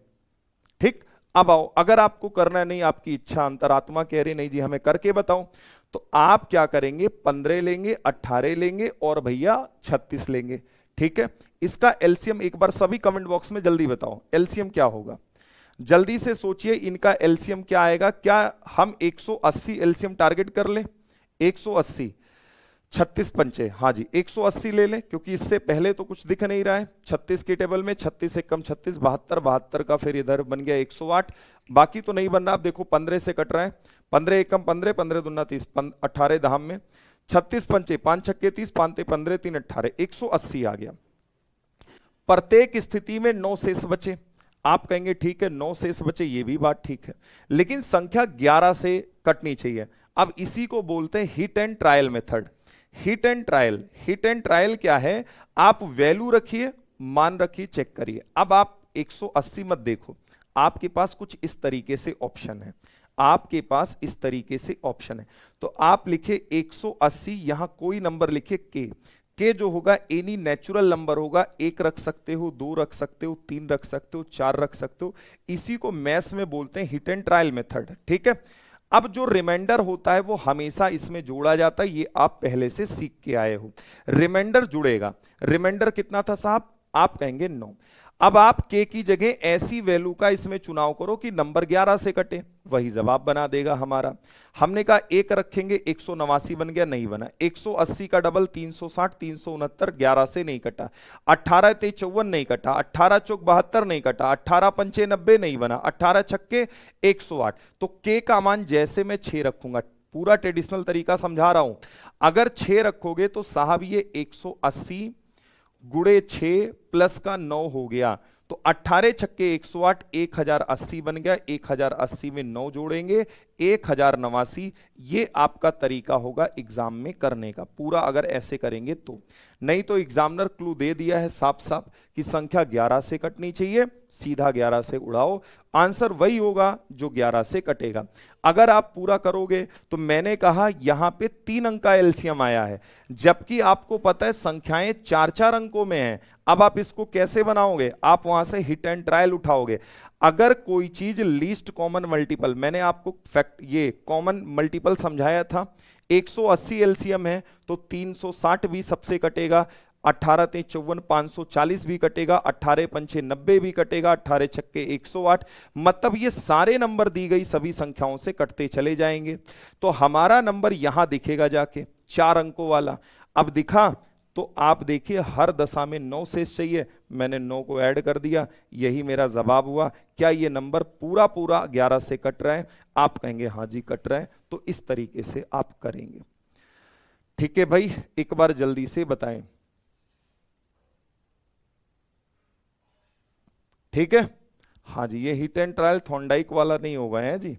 [SPEAKER 1] ठीक, अब आओ, अगर आपको करना नहीं, आपकी इच्छा, अंतरात्मा कह रही नहीं जी हमें करके बताओ, तो आप क्या करेंगे? 15 लेंगे, 18 लेंगे और भैया 36 लेंगे, ठीक है। इसका एलसीएम एक बार सभी कमेंट बॉक्स में जल्दी बताओ, एलसीएम क्या होगा? जल्दी से सोचिए, इनका एलसीएम क्या आएगा? क्या हम 180 एलसीएम टारगेट कर ले? 180, 36 पंचे, हाँ जी 180 ले लें, क्योंकि इससे पहले तो कुछ दिख नहीं रहा है। 36 की टेबल में 36 एक कम 36, 72, 72 का फिर इधर बन गया 108, बाकी तो नहीं बन रहा। आप देखो 15 से कट रहा है, 15 एक कम 15, 15 दूना 30, 18 धाम में 36 पंचे, 5 छक्के 30, 5 15, 3 18, 180 आ गया। प्रत्येक स्थिति में 9 शेष बचे। आप कहेंगे ठीक है 9 शेष बचे, ये भी बात ठीक है, लेकिन संख्या 11 से कटनी चाहिए। अब इसी को बोलते हैं hit and trial method. Hit and trial, hit and trial क्या है? आप वैल्यू रखिए, मान रखिए, चेक करिए। अब आप 180 मत देखो, आपके पास कुछ इस तरीके से ऑप्शन है, आपके पास इस तरीके से ऑप्शन है। तो आप लिखे 180, यहां कोई नंबर लिखे के जो होगा एनी नेचुरल नंबर होगा, 1 रख सकते हो, 2 रख सकते हो, 3 रख सकते हो, 4 रख सकते हो। इसी को मैथ्स में बोलते हैं हिट एंड ट्रायल मेथड, ठीक है। अब जो रिमाइंडर होता है वो हमेशा इसमें जोड़ा जाता है, ये आप पहले से सीख के आए हो। रिमाइंडर जुड़ेगा, रिमाइंडर कितना था साहब? आप कहेंगे 9। अब आप के की जगह ऐसी वैल्यू का इसमें चुनाव करो कि नंबर 11 से कटे, वही जवाब बना देगा हमारा। हमने कहा 1 रखेंगे, 189 बन गया, नहीं बना। 180 का डबल 360, 369, 11 से नहीं कटा। 18 ते 54 नहीं कटा, 18 चौक 72 नहीं कटा, 18 पंचे 90 नहीं बना, 18 छक्के 108। तो के का मान जैसे मैं 6 रखूंगा, पूरा ट्रेडिशनल तरीका समझा रहा हूं, अगर 6 रखोगे तो साहब ये 180 गुड़े 6 प्लस का 9 हो गया, तो 18 छक्के 108, 1080 बन गया। 1080 में 9 जोड़ेंगे, 1089। ये आपका तरीका होगा एग्जाम में करने का, पूरा अगर ऐसे करेंगे तो। नहीं तो एग्जामिनर क्लू दे दिया है साफ साफ कि संख्या 11 से कटनी चाहिए, सीधा 11 से उड़ाओ, आंसर वही होगा जो 11 से कटेगा। अगर आप पूरा करोगे तो मैंने कहा यहां पे 3 अंक का एलसीएम आया है, जबकि आपको पता है संख्याएं 4-4 अंकों में हैं। अब आप इसको कैसे बनाओगे? आप वहां से हिट एंड ट्रायल उठाओगे। अगर कोई चीज लीस्ट कॉमन मल्टीपल, मैंने आपको फैक्ट ये कॉमन मल्टीपल समझाया था, 180 एलसीएम है तो 360 भी सबसे कटेगा, 18 ते 54 540 भी कटेगा, 18 पंचे 90 भी कटेगा, 18 छक्के 108, मतलब ये सारे नंबर दी गई सभी संख्याओं से कटते चले जाएंगे। तो हमारा नंबर यहां दिखेगा जाके 4 अंकों वाला। अब दिखा तो आप देखिए हर दशा में 9 शेष चाहिए, मैंने 9 को ऐड कर दिया, यही मेरा जवाब हुआ। क्या ये नंबर पूरा पूरा 11 से कट रहा है? आप कहेंगे हाँ जी कट रहा है। तो इस तरीके से आप करेंगे। ठीक है भाई, एक बार जल्दी से बताएं। ठीक है, हाँ जी, ये हिट एंड ट्रायल थॉर्नडाइक वाला नहीं होगा है जी,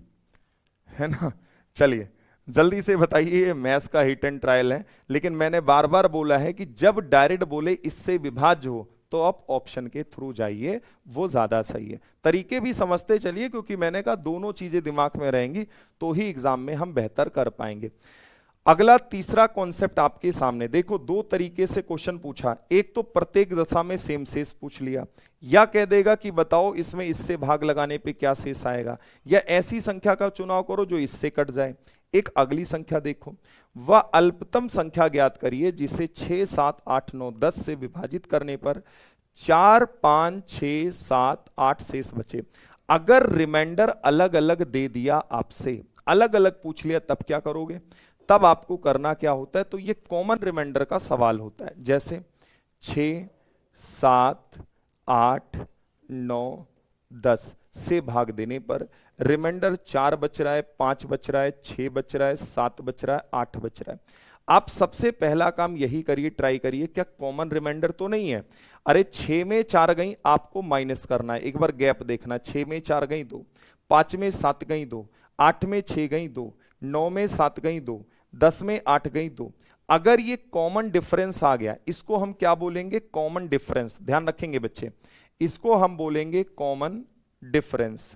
[SPEAKER 1] है ना। चलिए जल्दी से बताइए, ये मैथ्स का हिट एंड ट्रायल है, लेकिन मैंने बार बार बोला है कि जब डायरेक्ट बोले इससे विभाज्य हो तो आप ऑप्शन के थ्रू जाइए, वो ज्यादा सही है। तरीके भी समझते चलिए, क्योंकि मैंने कहा दोनों चीजें दिमाग में रहेंगी तो ही एग्जाम में हम बेहतर कर पाएंगे। अगला तीसरा कॉन्सेप्ट आपके सामने देखो, दो तरीके से क्वेश्चन पूछा। एक तो प्रत्येक दशा में सेम शेष पूछ लिया, या कह देगा कि बताओ इसमें इससे भाग लगाने पे क्या शेष आएगा, या ऐसी संख्या का चुनाव करो जो इससे कट जाए। एक अगली संख्या देखो, वह अल्पतम संख्या ज्ञात करिए जिसे 6 7 8 9 10 से विभाजित करने पर 4 5 6 7 8 शेष बचे। अगर रिमाइंडर अलग अलग दे दिया, आपसे अलग अलग पूछ लिया, तब क्या करोगे? तब आपको करना क्या होता है, तो ये कॉमन रिमाइंडर का सवाल होता है। जैसे 6 7 8 9 10 से भाग देने पर रिमाइंडर 4 बच रहा है, 5 बच रहा है, 6 बच रहा है, 7 बच रहा है, 8 बच रहा है। आप सबसे पहला काम यही करिए, ट्राई करिए, क्या कॉमन रिमाइंडर तो नहीं है। अरे 6 में 4 गई, आपको माइनस करना है, एक बार गैप देखना। 6 में 4 गई 2, 5 में 7 गई 2, 8 में 6 गई 2, 9 में 7 गई 2, 10 में 8 गई 2। अगर ये कॉमन डिफरेंस आ गया, इसको हम क्या बोलेंगे? Common difference. ध्यान रखेंगे बच्चे, इसको हम बोलेंगे कॉमन डिफरेंस।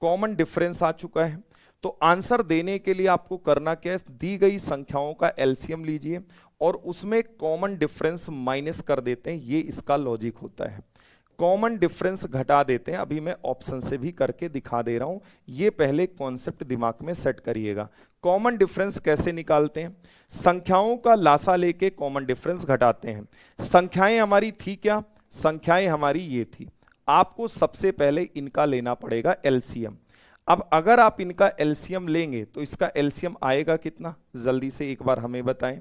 [SPEAKER 1] कॉमन डिफरेंस आ चुका है, तो आंसर देने के लिए आपको करना क्या है? दी गई संख्याओं का एलसीएम लीजिए और उसमें कॉमन डिफरेंस माइनस कर देते हैं। ये इसका लॉजिक होता है। कॉमन डिफरेंस घटा देते हैं, अभी मैं ऑप्शन से भी करके दिखा दे रहा हूं। ये पहले कॉन्सेप्ट दिमाग में सेट करिएगा। कॉमन डिफरेंस कैसे निकालते हैं? संख्याओं का लासा लेके कॉमन डिफरेंस घटाते हैं। संख्याएं हमारी थी क्या? संख्याएं हमारी ये थी। आपको सबसे पहले इनका लेना पड़ेगा एलसीएम। अब अगर आप इनका एलसीएम लेंगे तो इसका एलसीएम आएगा कितना? जल्दी से एक बार हमें बताएं।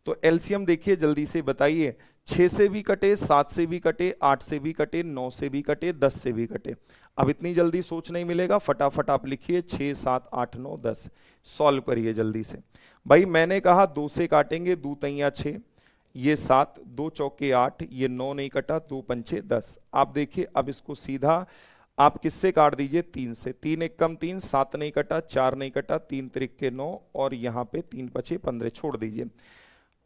[SPEAKER 1] तो एलसीएम देखिए, जल्दी से बताइए। 6 से भी कटे, 7 से भी कटे, 8 से भी कटे, 9 से भी कटे, 10 से भी कटे। अब इतनी जल्दी सोच नहीं मिलेगा, फटाफट आप लिखिए 6 7 8 9 10, सॉल्व करिए जल्दी से। भाई मैंने कहा 2 से काटेंगे, 2 तैया 6, ये 7, 2 चौके 8, ये 9 नहीं कटा, 2 पंचे 10। आप देखिए अब इसको सीधा आप किससे काट दीजिए? 3 से। 3 एक कम 3, 7 नहीं कटा, 4 नहीं कटा, 3 त्रिके 9 और यहाँ पे 3 पचे 15, छोड़ दीजिए।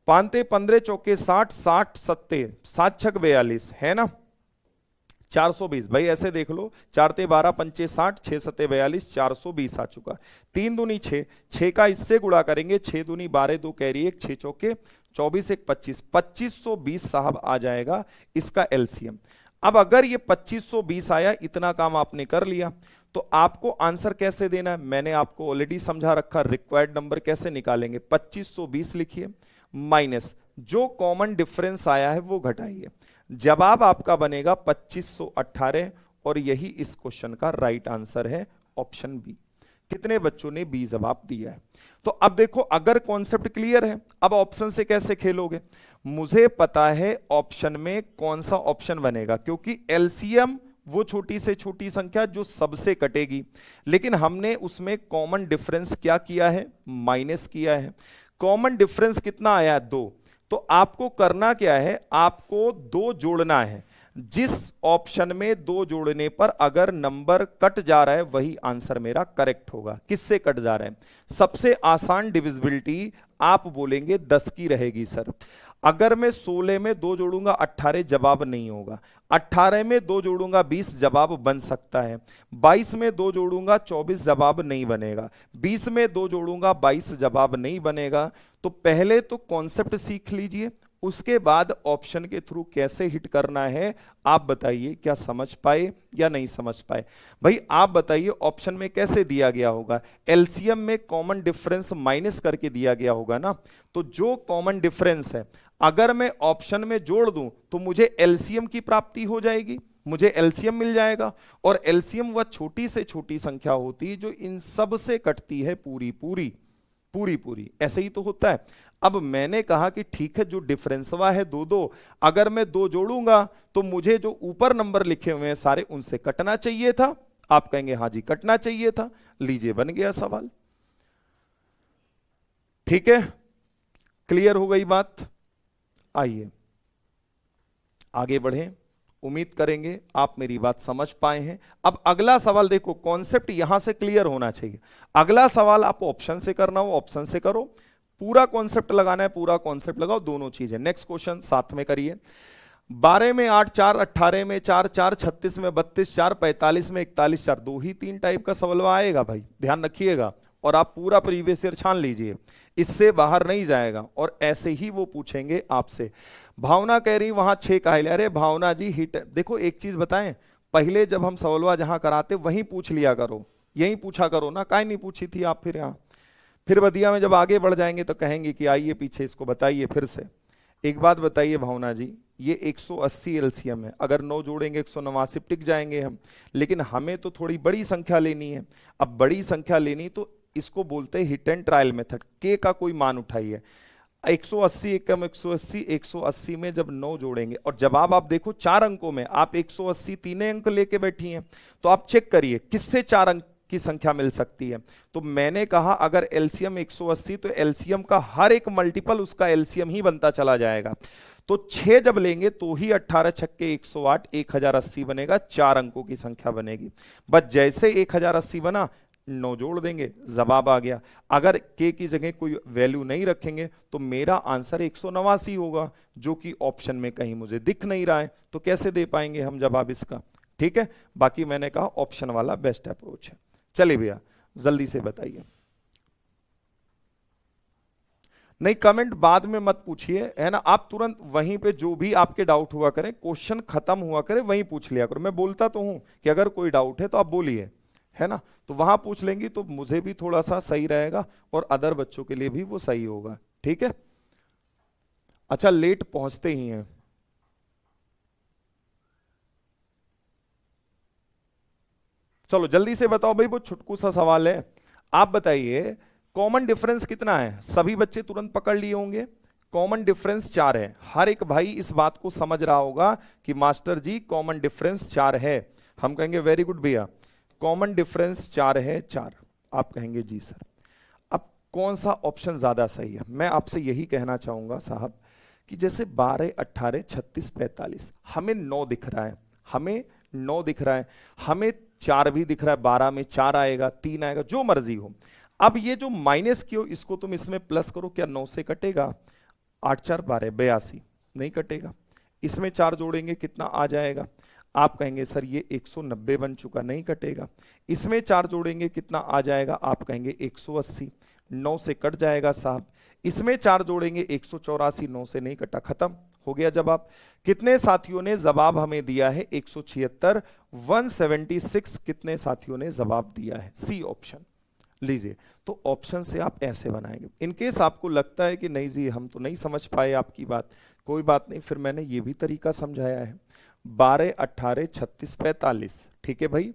[SPEAKER 1] 5 15 चौके 60, 60 सत्ते 7 छक 42 है ना, 420। भाई ऐसे देख लो, 4 ते 12 पंचे 60, 6 सत्ते 42, 420 आ चुका। 3 दूनी 6, 6 का इससे गुणा करेंगे, 6 दूनी 12, 2 कैरी 1, 6 चौके 24 1 25, 2520 साहब आ जाएगा इसका एलसीएम। अब अगर ये 2520 आया, इतना काम आपने कर लिया, तो आपको आंसर कैसे देना है मैंने आपको ऑलरेडी समझा रखा। रिक्वायर्ड नंबर कैसे निकालेंगे? 2520 लिखिए माइनस जो कॉमन डिफरेंस आया है वो घटाइए। जवाब आपका बनेगा 2518 और यही इस क्वेश्चन का राइट आंसर है, ऑप्शन बी। कितने बच्चों ने बी जवाब दिया है? तो अब देखो, अगर कॉन्सेप्ट क्लियर है, अब ऑप्शन से कैसे खेलोगे? मुझे पता है ऑप्शन में कौन सा ऑप्शन बनेगा, क्योंकि एलसीएम वो छोटी से छोटी संख्या जो सबसे कटेगी, लेकिन हमने उसमें कॉमन डिफरेंस क्या किया है? माइनस किया है। कॉमन डिफरेंस कितना आया? 2। तो आपको करना क्या है? आपको 2 जोड़ना है। जिस ऑप्शन में 2 जोड़ने पर अगर नंबर कट जा रहा है वही आंसर मेरा करेक्ट होगा। किससे कट जा रहा है? सबसे आसान डिविजिबिलिटी आप बोलेंगे 10 की रहेगी सर। अगर मैं 16 में 2 जोड़ूंगा 18 जवाब नहीं होगा। 18 में 2 जोड़ूंगा 20 जवाब बन सकता है। 22 में 2 जोड़ूंगा 24 जवाब नहीं बनेगा। 20 में 2 जोड़ूंगा 22 जवाब नहीं बनेगा। तो पहले तो कॉन्सेप्ट सीख लीजिए उसके बाद ऑप्शन के थ्रू कैसे हिट करना है आप बताइए, क्या समझ पाए या नहीं समझ पाए? भाई आप बताइए ऑप्शन में कैसे दिया गया होगा? एलसीएम में कॉमन डिफरेंस माइनस करके दिया गया होगा ना। तो जो कॉमन डिफरेंस है अगर मैं ऑप्शन में जोड़ दूं तो मुझे एलसीएम की प्राप्ति हो जाएगी, मुझे एलसीएम मिल जाएगा। और एलसीएम वह छोटी से छोटी संख्या होती है जो इन सब से कटती है पूरी पूरी पूरी पूरी, ऐसे ही तो होता है। अब मैंने कहा कि ठीक है, जो डिफरेंसवा है दो दो, अगर मैं दो जोड़ूंगा तो मुझे जो ऊपर नंबर लिखे हुए हैं सारे उनसे कटना चाहिए था। आप कहेंगे हां जी कटना चाहिए था। लीजिए बन गया सवाल। ठीक है, क्लियर हो गई बात? आइए आगे बढ़ें। उम्मीद करेंगे आप मेरी बात समझ पाए हैं। अब अगला सवाल देखो, कॉन्सेप्ट यहां से क्लियर होना चाहिए। अगला सवाल आप ऑप्शन से करना हो ऑप्शन से करो, पूरा कॉन्सेप्ट लगाना है पूरा कॉन्सेप्ट लगाओ, दोनों चीजें। नेक्स्ट क्वेश्चन साथ में करिए। 12 में 8 4, 18 में 4 4, 36 में 32 4, 45 में 41 4। दो ही तीन टाइप का सवाल आएगा भाई, ध्यान रखिएगा। और आप पूरा प्रीवियस ईयर छान लीजिए, इससे बाहर नहीं जाएगा। और ऐसे ही वो पूछेंगे आपसे। भावना कह रही वहां 6 का है। अरे भावना जी हिट, देखो एक चीज बताएं, पहले जब हम सवालवा जहां कराते वहीं पूछ लिया करो, यहीं पूछा करो ना, काहे नहीं पूछी थी आप फिर यहाँ? फिर बदिया में जब आगे बढ़ जाएंगे तो कहेंगे कि आइए पीछे इसको बताइए फिर से। एक बात बताइए भावना जी, ये 180 एलसीएम है, अगर 9 जोड़ेंगे 189 टिक जाएंगे हम, लेकिन हमें तो थोड़ी बड़ी संख्या लेनी है। अब बड़ी संख्या लेनी तो इसको बोलते हैं हिट एंड ट्रायल मेथड। के का कोई मान उठाइए, 180 एकम 180, 180 में जब 9 जोड़ेंगे और जवाब आप देखो 4 अंकों में, आप 180 तीन अंक लेके बैठी हैं, तो आप चेक करिए किससे 4 अंक की संख्या मिल सकती है। तो मैंने कहा अगर एलसीएम 180 तो एलसीएम का हर एक मल्टीपल उसका एलसीएम ही बनता चला जाएगा। तो 6 जब लेंगे तो ही 18 छक्के 108, 1080 बनेगा, 4 अंकों की संख्या बनेगी। बस जैसे 1080 बना 9 जोड़ देंगे, जवाब आ गया। अगर के की जगह कोई वैल्यू नहीं रखेंगे तो मेरा आंसर 189 होगा, जो कि ऑप्शन में कहीं मुझे दिख नहीं रहा है, तो कैसे दे पाएंगे हम जवाब इसका? ठीक है, बाकी मैंने कहा ऑप्शन वाला बेस्ट अप्रोच है। चलिए भैया जल्दी से बताइए। नहीं कमेंट बाद में मत पूछिए, है ना, आप तुरंत वहीं पे जो भी आपके डाउट हुआ करें, क्वेश्चन खत्म हुआ करे वहीं पूछ लिया करो। मैं बोलता तो हूं कि अगर कोई डाउट है तो आप बोलिए, है ना, तो वहां पूछ लेंगी तो मुझे भी थोड़ा सा सही रहेगा और अदर बच्चों के लिए भी वो सही होगा। ठीक है, अच्छा लेट पहुंचते ही हैं। चलो जल्दी से बताओ भाई, वो छुटकू सा सवाल है। आप बताइए कॉमन डिफरेंस कितना है? सभी बच्चे तुरंत पकड़ लिए होंगे। कॉमन डिफरेंस 4 है। हर एक भाई इस बात को समझ रहा होगा कि मास्टर जी कॉमन डिफरेंस 4 है। हम कहेंगे वेरी गुड भैया, कॉमन डिफरेंस 4 है, 4। आप कहेंगे जी सर। अब कौन सा ऑप्शन ज्यादा सही है? मैं आपसे यही कहना चाहूंगा साहब कि जैसे 12, 18, 36, 45, हमें 9 दिख रहा है, हमें 9 दिख रहा है, हमें 4 भी दिख रहा है। 12 में 4 आएगा, 3 आएगा, जो मर्जी हो। अब ये जो माइनस किया इसको तुम इसमें प्लस करो, क्या 9 से कटेगा? 8 4 12 82, नहीं कटेगा। इसमें 4 जोड़ेंगे कितना आ जाएगा? आप कहेंगे सर ये 190 बन चुका, नहीं कटेगा। इसमें 4 जोड़ेंगे कितना आ जाएगा? आप कहेंगे 180, 9 से कट जाएगा साहब। इसमें 4 जोड़ेंगे 184, 9 से नहीं कटा, खत्म हो गया जवाब। कितने साथियों ने जवाब हमें दिया है? 176, 176 कितने साथियों ने जवाब दिया है? C option. लीजिए, तो ऑप्शन से आप ऐसे बनाएंगे। इनकेस आपको लगता है कि नहीं जी हम तो नहीं समझ पाए आपकी बात, कोई बात नहीं, फिर मैंने ये भी तरीका समझाया है। 12, 18, 36, 45, ठीक है भाई।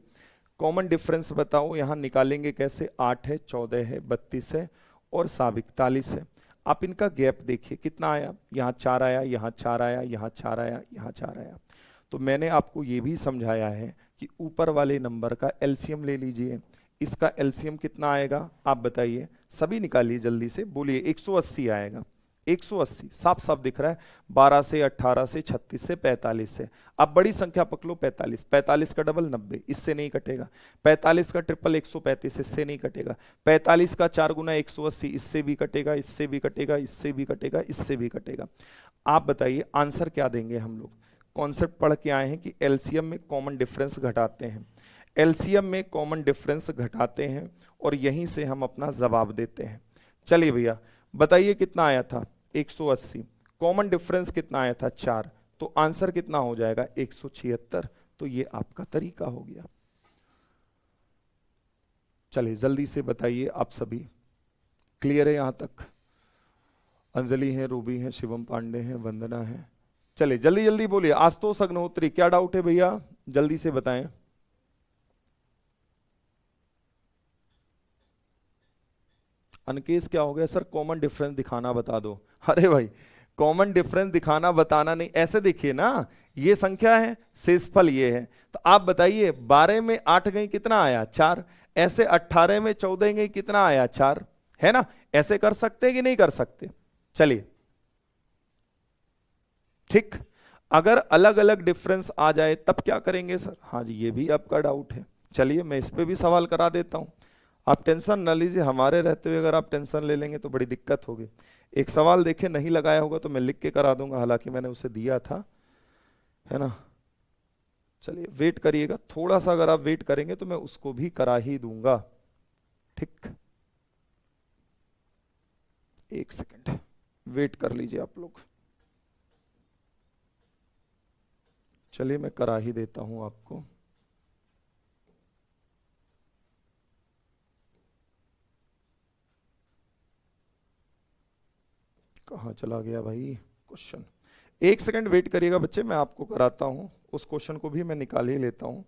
[SPEAKER 1] कॉमन डिफरेंस बताओ यहां निकालेंगे कैसे? 8 है, 14 है, 32 है और 41 है। आप इनका गैप देखिए कितना आया, यहाँ 4 आया, यहाँ 4 आया, यहाँ 4 आया, यहाँ 4 आया। तो मैंने आपको ये भी समझाया है कि ऊपर वाले नंबर का एलसीएम ले लीजिए। इसका एलसीएम कितना आएगा आप बताइए, सभी निकालिए जल्दी से, बोलिए। 180 आएगा, 180 साफ साफ दिख रहा है। 12 से 18 से 36 से 45 से। अब बड़ी संख्या पकड़ो 45, 45 का डबल 90, इससे नहीं कटेगा। 45 का ट्रिपल 135, इससे नहीं कटेगा। 45 का 4 गुना 180, इससे भी कटेगा, इससे भी कटेगा, इससे भी कटेगा, इससे भी कटेगा। आप बताइए आंसर क्या देंगे? हम लोग कॉन्सेप्ट पढ़ के आए हैं कि एलसीएम में कॉमन डिफरेंस घटाते हैं, एलसीएम में कॉमन डिफरेंस घटाते हैं और यहीं से हम अपना जवाब देते हैं। चलिए भैया बताइए कितना आया था? 180। कॉमन डिफरेंस कितना आया था 4, तो आंसर कितना हो जाएगा 176। तो ये आपका तरीका हो गया। चलिए जल्दी से बताइए आप सभी, क्लियर है यहां तक? अंजलि है, रूबी है, शिवम पांडे है, वंदना है। चलिए जल्दी जल्दी बोलिए। आशुतोष अग्निहोत्री, क्या डाउट है भैया, जल्दी से बताएं। अनकेश क्या हो गया सर? कॉमन डिफरेंस दिखाना बता दो। अरे भाई कॉमन डिफरेंस दिखाना बताना नहीं, ऐसे देखिए ना, ये संख्या है, शेषफल ये है, तो आप बताइए 12 में 8 गई कितना आया 4, ऐसे 18 में 14 गई कितना आया 4, है ना? ऐसे कर सकते हैं कि नहीं कर सकते? चलिए ठीक, अगर अलग अलग डिफरेंस आ जाए तब क्या करेंगे सर? हाँ जी, ये भी आपका डाउट है। चलिए मैं इस पे भी सवाल करा देता हूं, आप टेंशन न लीजिए, हमारे रहते हुए अगर आप टेंशन ले लेंगे तो बड़ी दिक्कत होगी। एक सवाल देखिए नहीं लगाया होगा तो मैं लिख के करा दूंगा, हालांकि मैंने उसे दिया था, है ना? चलिए वेट करिएगा थोड़ा सा, अगर आप वेट करेंगे तो मैं उसको भी करा ही दूंगा। ठीक, एक सेकंड वेट कर लीजिए आप लोग। चलिए मैं करा ही देता हूं आपको। कहाँ चला गया भाई क्वेश्चन? एक सेकंड वेट करिएगा बच्चे, मैं आपको कराता हूं, उस क्वेश्चन को भी मैं निकाल ही लेता हूं।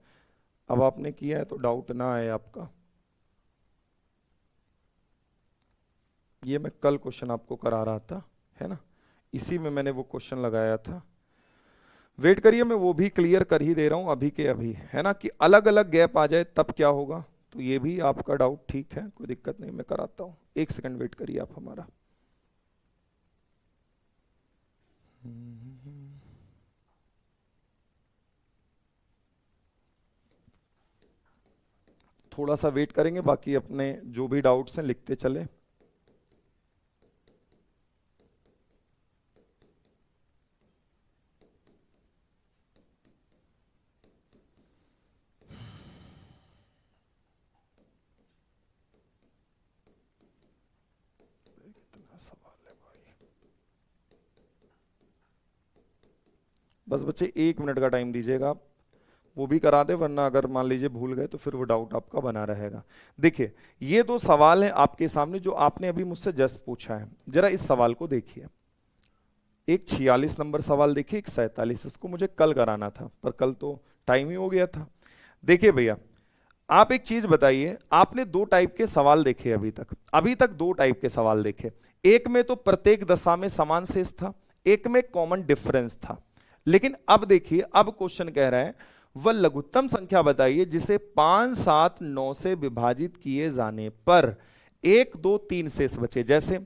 [SPEAKER 1] अब आपने किया है तो डाउट ना आए आपका। ये मैं कल क्वेश्चन आपको करा रहा था, है ना? इसी में मैंने वो क्वेश्चन लगाया था। वेट करिए, मैं वो भी क्लियर कर ही दे रहा हूं अभी के अभी, है ना? कि अलग अलग गैप आ जाए तब क्या होगा, तो ये भी आपका डाउट ठीक है, कोई दिक्कत नहीं, मैं कराता हूं। एक सेकंड वेट करिए आप हमारा। थोड़ा सा वेट करेंगे, बाकी अपने जो भी डाउट्स हैं लिखते चले। कितना सवाल है भाई, बस बच्चे 1 मिनट का टाइम दीजिएगा आप, वो भी करा दे, वरना अगर मान लीजिए भूल गए तो फिर वो डाउट आपका बना रहेगा। देखिए ये 2 सवाल हैं आपके सामने जो आपने अभी मुझसे जस्ट पूछा है, जरा इस सवाल को देखिए। एक 46 नंबर सवाल देखिए, एक 47, इसको मुझे कल कराना था पर कल तो टाइम ही हो गया था। देखिए भैया आप एक चीज बताइए, आपने 2 टाइप के सवाल देखे अभी तक 2 टाइप के सवाल देखे। एक में तो प्रत्येक दशा में समान शेष था, एक में कॉमन डिफरेंस था। लेकिन अब देखिए, अब क्वेश्चन कह रहा है वह लघुत्तम संख्या बताइए जिसे 5, 7, 9 से विभाजित किए जाने पर 1, 2, 3 शेष बचे। जैसे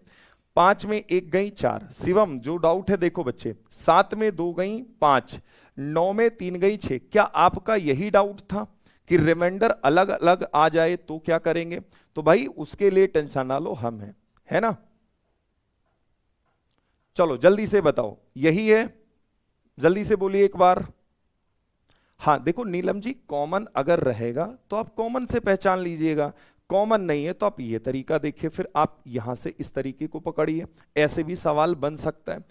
[SPEAKER 1] 5 में 1 गई 4, शिवम जो डाउट है देखो बच्चे, 7 में 2 गई 5, 9 में 3 गई 6, क्या आपका यही डाउट था कि रिमाइंडर अलग अलग आ जाए तो क्या करेंगे? तो भाई उसके लिए टेंशन ना लो, हम हैं, है ना? चलो जल्दी से बताओ, यही है? जल्दी से बोलिए एक बार। हाँ देखो नीलम जी, कॉमन अगर रहेगा तो आप कॉमन से पहचान लीजिएगा, कॉमन नहीं है तो आप ये तरीका देखिए, फिर आप यहां से इस तरीके को पकड़िए, ऐसे भी सवाल बन सकता है।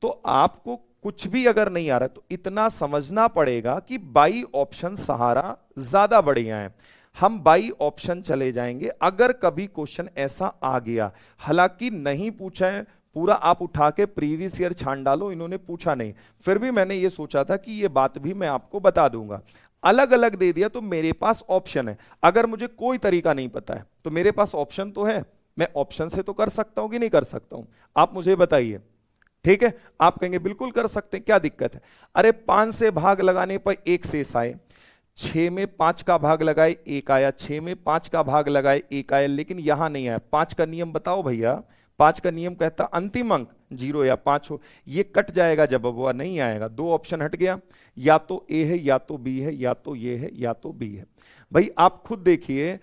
[SPEAKER 1] तो आपको कुछ भी अगर नहीं आ रहा तो इतना समझना पड़ेगा कि बाई ऑप्शन सहारा ज्यादा बढ़िया है, हम बाई ऑप्शन चले जाएंगे अगर कभी क्वेश्चन ऐसा आ गया। हालांकि नहीं पूछा है पूरा, आप उठा के प्रीवियस ईयर छान डालो, इन्होंने पूछा नहीं, फिर भी मैंने ये सोचा था कि ये बात भी मैं आपको बता दूंगा। अलग अलग दे दिया तो मेरे पास ऑप्शन है, अगर मुझे कोई तरीका नहीं पता है तो मेरे पास ऑप्शन तो है, मैं ऑप्शन से तो कर सकता हूं कि नहीं कर सकता हूं? आप मुझे बताइए, ठीक है? आप कहेंगे बिल्कुल कर सकते हैं, क्या दिक्कत है? अरे 5 से भाग लगाने पर 1 शेष आए, 6 में 5 का भाग लगाए 1 आया, 6 में 5 का भाग लगाए 1 आया, लेकिन यहां नहीं आया। 5 का नियम बताओ भैया, 5 का नियम कहता अंतिम अंक 0 या 5 हो, ये कट जाएगा जब वो नहीं आएगा। 2 ऑप्शन हट गया, या तो ए है या तो बी है, या तो ये है या तो बी है। भाई आप खुद देखिए,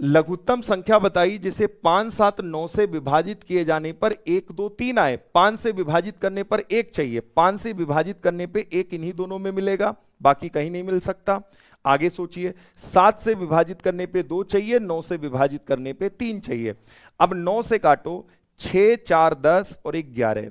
[SPEAKER 1] लघुत्तम संख्या बताई जिसे 5, 7, 9 से विभाजित किए जाने पर 1, 2, 3 आए, 5 से विभाजित करने पर 1 चाहिए, 5 से विभाजित करने पे 1 इन्हीं दोनों में मिलेगा, बाकी कहीं नहीं मिल सकता। आगे सोचिए, 7 से विभाजित करने पे 2 चाहिए, 9 से विभाजित करने पे 3 चाहिए। अब 9 से काटो, 6, 4, 10 और 11,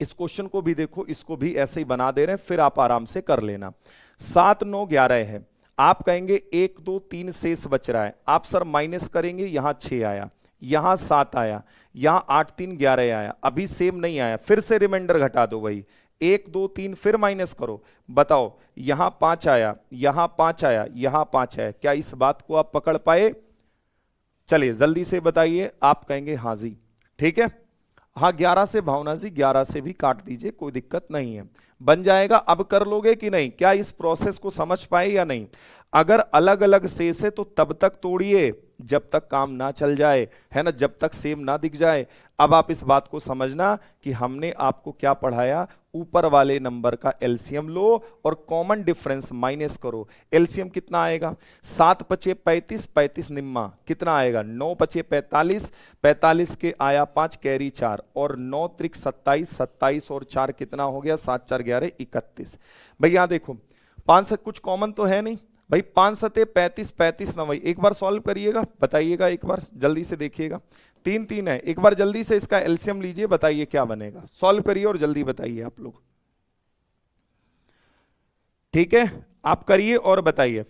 [SPEAKER 1] इस क्वेश्चन को भी देखो, इसको भी ऐसे ही बना दे रहे हैं, फिर आप आराम से कर लेना। 7 9 11 है, आप कहेंगे 1 2 3 शेष बच रहा है, आप सर माइनस करेंगे, यहां 6 आया, यहां 7 आया, यहां 8 3 11 आया, अभी सेम नहीं आया, फिर से रिमाइंडर घटा दो भाई, 1 2 3 फिर माइनस करो, बताओ यहां 5 आया, यहां 5 आया, यहां 5 आया, क्या इस बात को आप पकड़ पाए? चलिए जल्दी से बताइए, आप कहेंगे हाँ जी, ठीक है। हाँ 11 से भावना जी, 11 से भी काट दीजिए, कोई दिक्कत नहीं है, बन जाएगा। अब कर लोगे कि नहीं, क्या इस प्रोसेस को समझ पाए या नहीं? अगर अलग अलग शेष है तो तब तक तोड़िए जब तक काम ना चल जाए, है ना, जब तक सेम ना दिख जाए। अब आप इस बात को समझना कि हमने आपको क्या पढ़ाया, ऊपर वाले नंबर का एलसीएम लो और कॉमन डिफरेंस माइनस करो। एलसीएम कितना आएगा? 7 पचे 35, 35 निम्मा कितना आएगा? 9 पचे 45, 45 के आया 5 कैरी 4 और 9 त्रिक 27, 27 और 4 कितना हो गया? 7 4 11 31। भाई यहां देखो 5 से कुछ कॉमन तो है नहीं भाई, 5 सते 35, 35 ना भाई, एक बार सॉल्व करिएगा, बताइएगा एक बार जल्दी से, देखिएगा 3 3 है, एक बार जल्दी से इसका एलसीएम लीजिए, बताइए क्या बनेगा, सॉल्व करिए और जल्दी बताइए आप लोग, ठीक है, आप करिए और बताइए।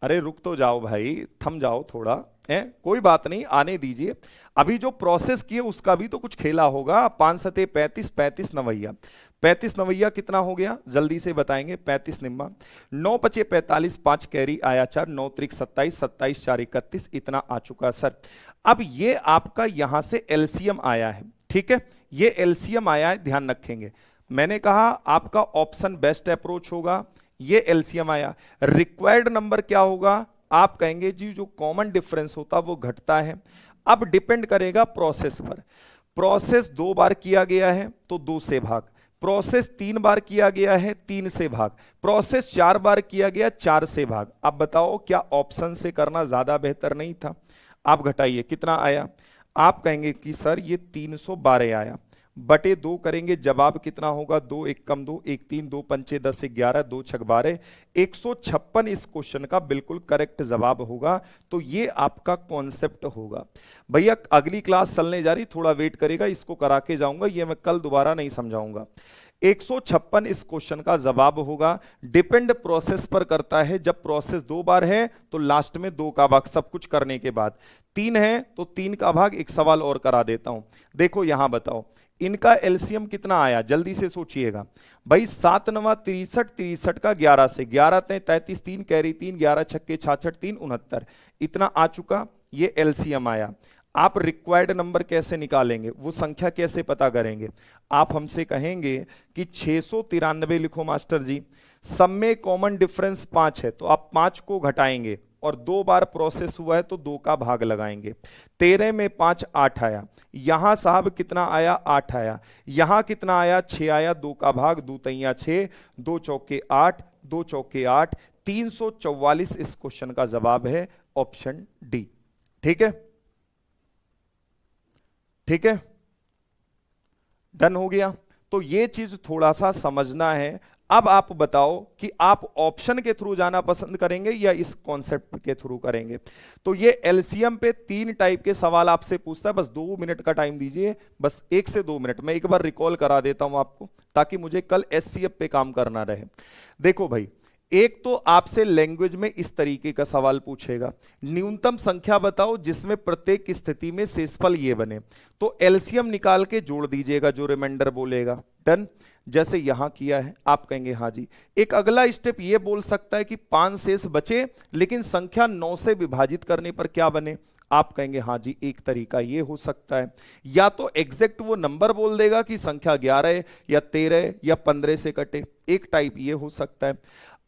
[SPEAKER 1] अरे रुक तो जाओ भाई, थम जाओ थोड़ा, है कोई बात नहीं, आने दीजिए, अभी जो प्रोसेस किए उसका भी तो कुछ खेला होगा। 5 सते 35, 35 नवैया, 35 नवैया कितना हो गया, जल्दी से बताएंगे, 35 निम्मा, 9 पचे 45, 5 कैरी आया 4, 9 त्रिक 27, 27 4 31, इतना आ चुका सर। अब ये आपका यहां से एलसीएम आया है, ठीक है, ये एलसीएम आया है, ध्यान रखेंगे, मैंने कहा आपका ऑप्शन बेस्ट अप्रोच होगा, ये एलसीएम आया। रिक्वायर्ड नंबर क्या होगा, आप कहेंगे जी जो कॉमन डिफरेंस होता वो घटता है। अब डिपेंड करेगा प्रोसेस पर, प्रोसेस 2 बार किया गया है तो 2 से भाग, प्रोसेस 3 बार किया गया है 3 से भाग, प्रोसेस 4 बार किया गया 4 से भाग। अब बताओ क्या ऑप्शन से करना ज्यादा बेहतर नहीं था? आप घटाइए कितना आया, आप कहेंगे कि सर ये 312 आया, बटे 2 करेंगे, जवाब कितना होगा, 2 1 कम 2 1 3, 2 पंचे 10 11, 2 छक 12, 156 इस क्वेश्चन का बिल्कुल करेक्ट जवाब होगा। तो ये आपका कॉन्सेप्ट होगा। भैया अगली क्लास चलने जा रही, थोड़ा वेट करेगा, इसको करा के जाऊंगा, ये मैं कल दोबारा नहीं समझाऊंगा। 156 इस क्वेश्चन का जवाब होगा। डिपेंड प्रोसेस पर करता है, जब प्रोसेस 2 बार है तो लास्ट में 2 का भाग, सब कुछ करने के बाद 3 है तो 3 का भाग। एक सवाल और करा देता हूं, देखो यहां बताओ इनका एलसीएम कितना आया, जल्दी से सोचिएगा भाई। 7 9 63, 63 का 11 से, 11 33, 3 कैरी 3, 11 छक्के 66, 3 69, इतना आ चुका, ये एलसीएम आया। आप रिक्वायर्ड नंबर कैसे निकालेंगे, वो संख्या कैसे पता करेंगे? आप हमसे कहेंगे कि 693 लिखो मास्टर जी, सब में कॉमन डिफरेंस 5 है तो आप 5 को घटाएंगे और 2 बार प्रोसेस हुआ है तो 2 का भाग लगाएंगे। 13 में 5 8 आया, यहां साहब कितना आया, 8 आया, यहां कितना आया, 6 आया, 2 का भाग, 2 तैया 6, 2 चौके 8, 2 चौके 8, 344 इस क्वेश्चन का जवाब है ऑप्शन डी। ठीक है, ठीक है, डन हो गया। तो ये चीज थोड़ा सा समझना है। अब आप बताओ कि आप ऑप्शन के थ्रू जाना पसंद करेंगे या इस कॉन्सेप्ट के थ्रू करेंगे। तो ये एलसीएम पे 3 टाइप के सवाल आपसे पूछता है, बस 2 मिनट का टाइम दीजिए, बस 1 से 2 मिनट। मैं एक बार रिकॉल करा देता हूं आपको ताकि मुझे कल एचसीएफ पे काम करना रहे। देखो भाई, एक तो आपसे लैंग्वेज में इस तरीके का सवाल पूछेगा, न्यूनतम संख्या बताओ जिसमें प्रत्येक स्थिति में शेषफल ये बने, तो एलसीएम निकाल के जोड़ दीजिएगा जो रिमाइंडर बोलेगा। डन, जैसे यहां किया है, आप कहेंगे हाँ जी। एक अगला स्टेप ये बोल सकता है कि 5 शेष बचे लेकिन संख्या 9 से विभाजित करने पर क्या बने, आप कहेंगे हाँ जी, एक तरीका ये हो सकता है। या तो एग्जैक्ट वो नंबर बोल देगा कि संख्या 11 या 13 या 15 से कटे, एक टाइप ये हो सकता है।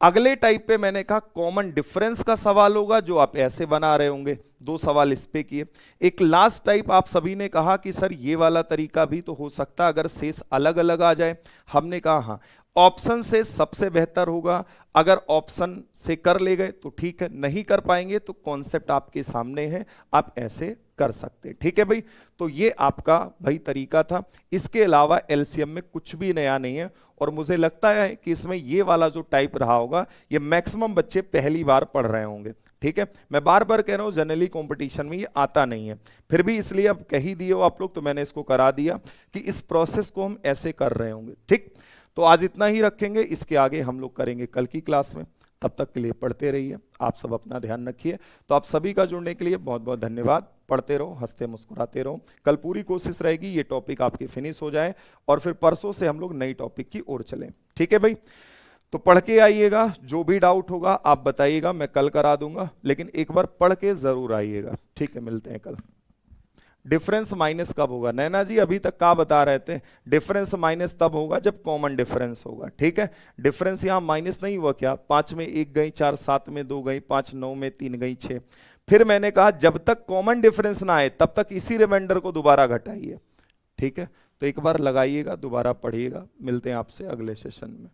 [SPEAKER 1] अगले टाइप पे मैंने कहा कॉमन डिफरेंस का सवाल होगा, जो आप ऐसे बना रहे होंगे, 2 सवाल इस पे किए। एक लास्ट टाइप आप सभी ने कहा कि सर ये वाला तरीका भी तो हो सकता है अगर शेष अलग अलग आ जाए। हमने कहा हाँ, ऑप्शन से सबसे बेहतर होगा, अगर ऑप्शन से कर ले गए तो ठीक है, नहीं कर पाएंगे तो कॉन्सेप्ट आपके सामने है, आप ऐसे कर सकते। ठीक है भाई, तो ये आपका भाई तरीका था। इसके अलावा एलसीएम में कुछ भी नया नहीं है और मुझे लगता है कि इसमें ये वाला जो टाइप रहा होगा ये मैक्सिमम बच्चे पहली बार पढ़ रहे होंगे। ठीक है, मैं बार बार कह रहा हूं जनरली कंपटीशन में ये आता नहीं है, फिर भी इसलिए अब कह ही दिए हो आप लोग तो मैंने इसको करा दिया कि इस प्रोसेस को हम ऐसे कर रहे होंगे। ठीक, तो आज इतना ही रखेंगे, इसके आगे हम लोग करेंगे कल की क्लास में। तब तक के लिए पढ़ते रहिए, आप सब अपना ध्यान रखिए। तो आप सभी का जुड़ने के लिए बहुत बहुत धन्यवाद। पढ़ते रहो, हंसते मुस्कुराते रहो। कल पूरी कोशिश रहेगी ये टॉपिक आपके फिनिश हो जाए और फिर परसों से हम लोग नई टॉपिक की ओर चलें। ठीक है भाई, तो पढ़ के आइएगा, जो भी डाउट होगा आप बताइएगा, मैं कल करा दूंगा, लेकिन एक बार पढ़ के जरूर आइएगा। ठीक है, मिलते हैं कल। डिफरेंस माइनस कब होगा? नैना जी अभी तक क्या बता रहे थे? डिफरेंस माइनस तब होगा जब कॉमन डिफरेंस होगा। ठीक है, डिफरेंस यहां माइनस नहीं हुआ क्या? 5 में 1 गई, 4 7 में 2 गई, 5 9 में 3 गई, 6। फिर मैंने कहा जब तक कॉमन डिफरेंस ना आए तब तक इसी रिमाइंडर को दोबारा घटाइए। ठीक है, तो एक बार लगाइएगा, दोबारा पढ़िएगा। मिलते हैं आपसे अगले सेशन में।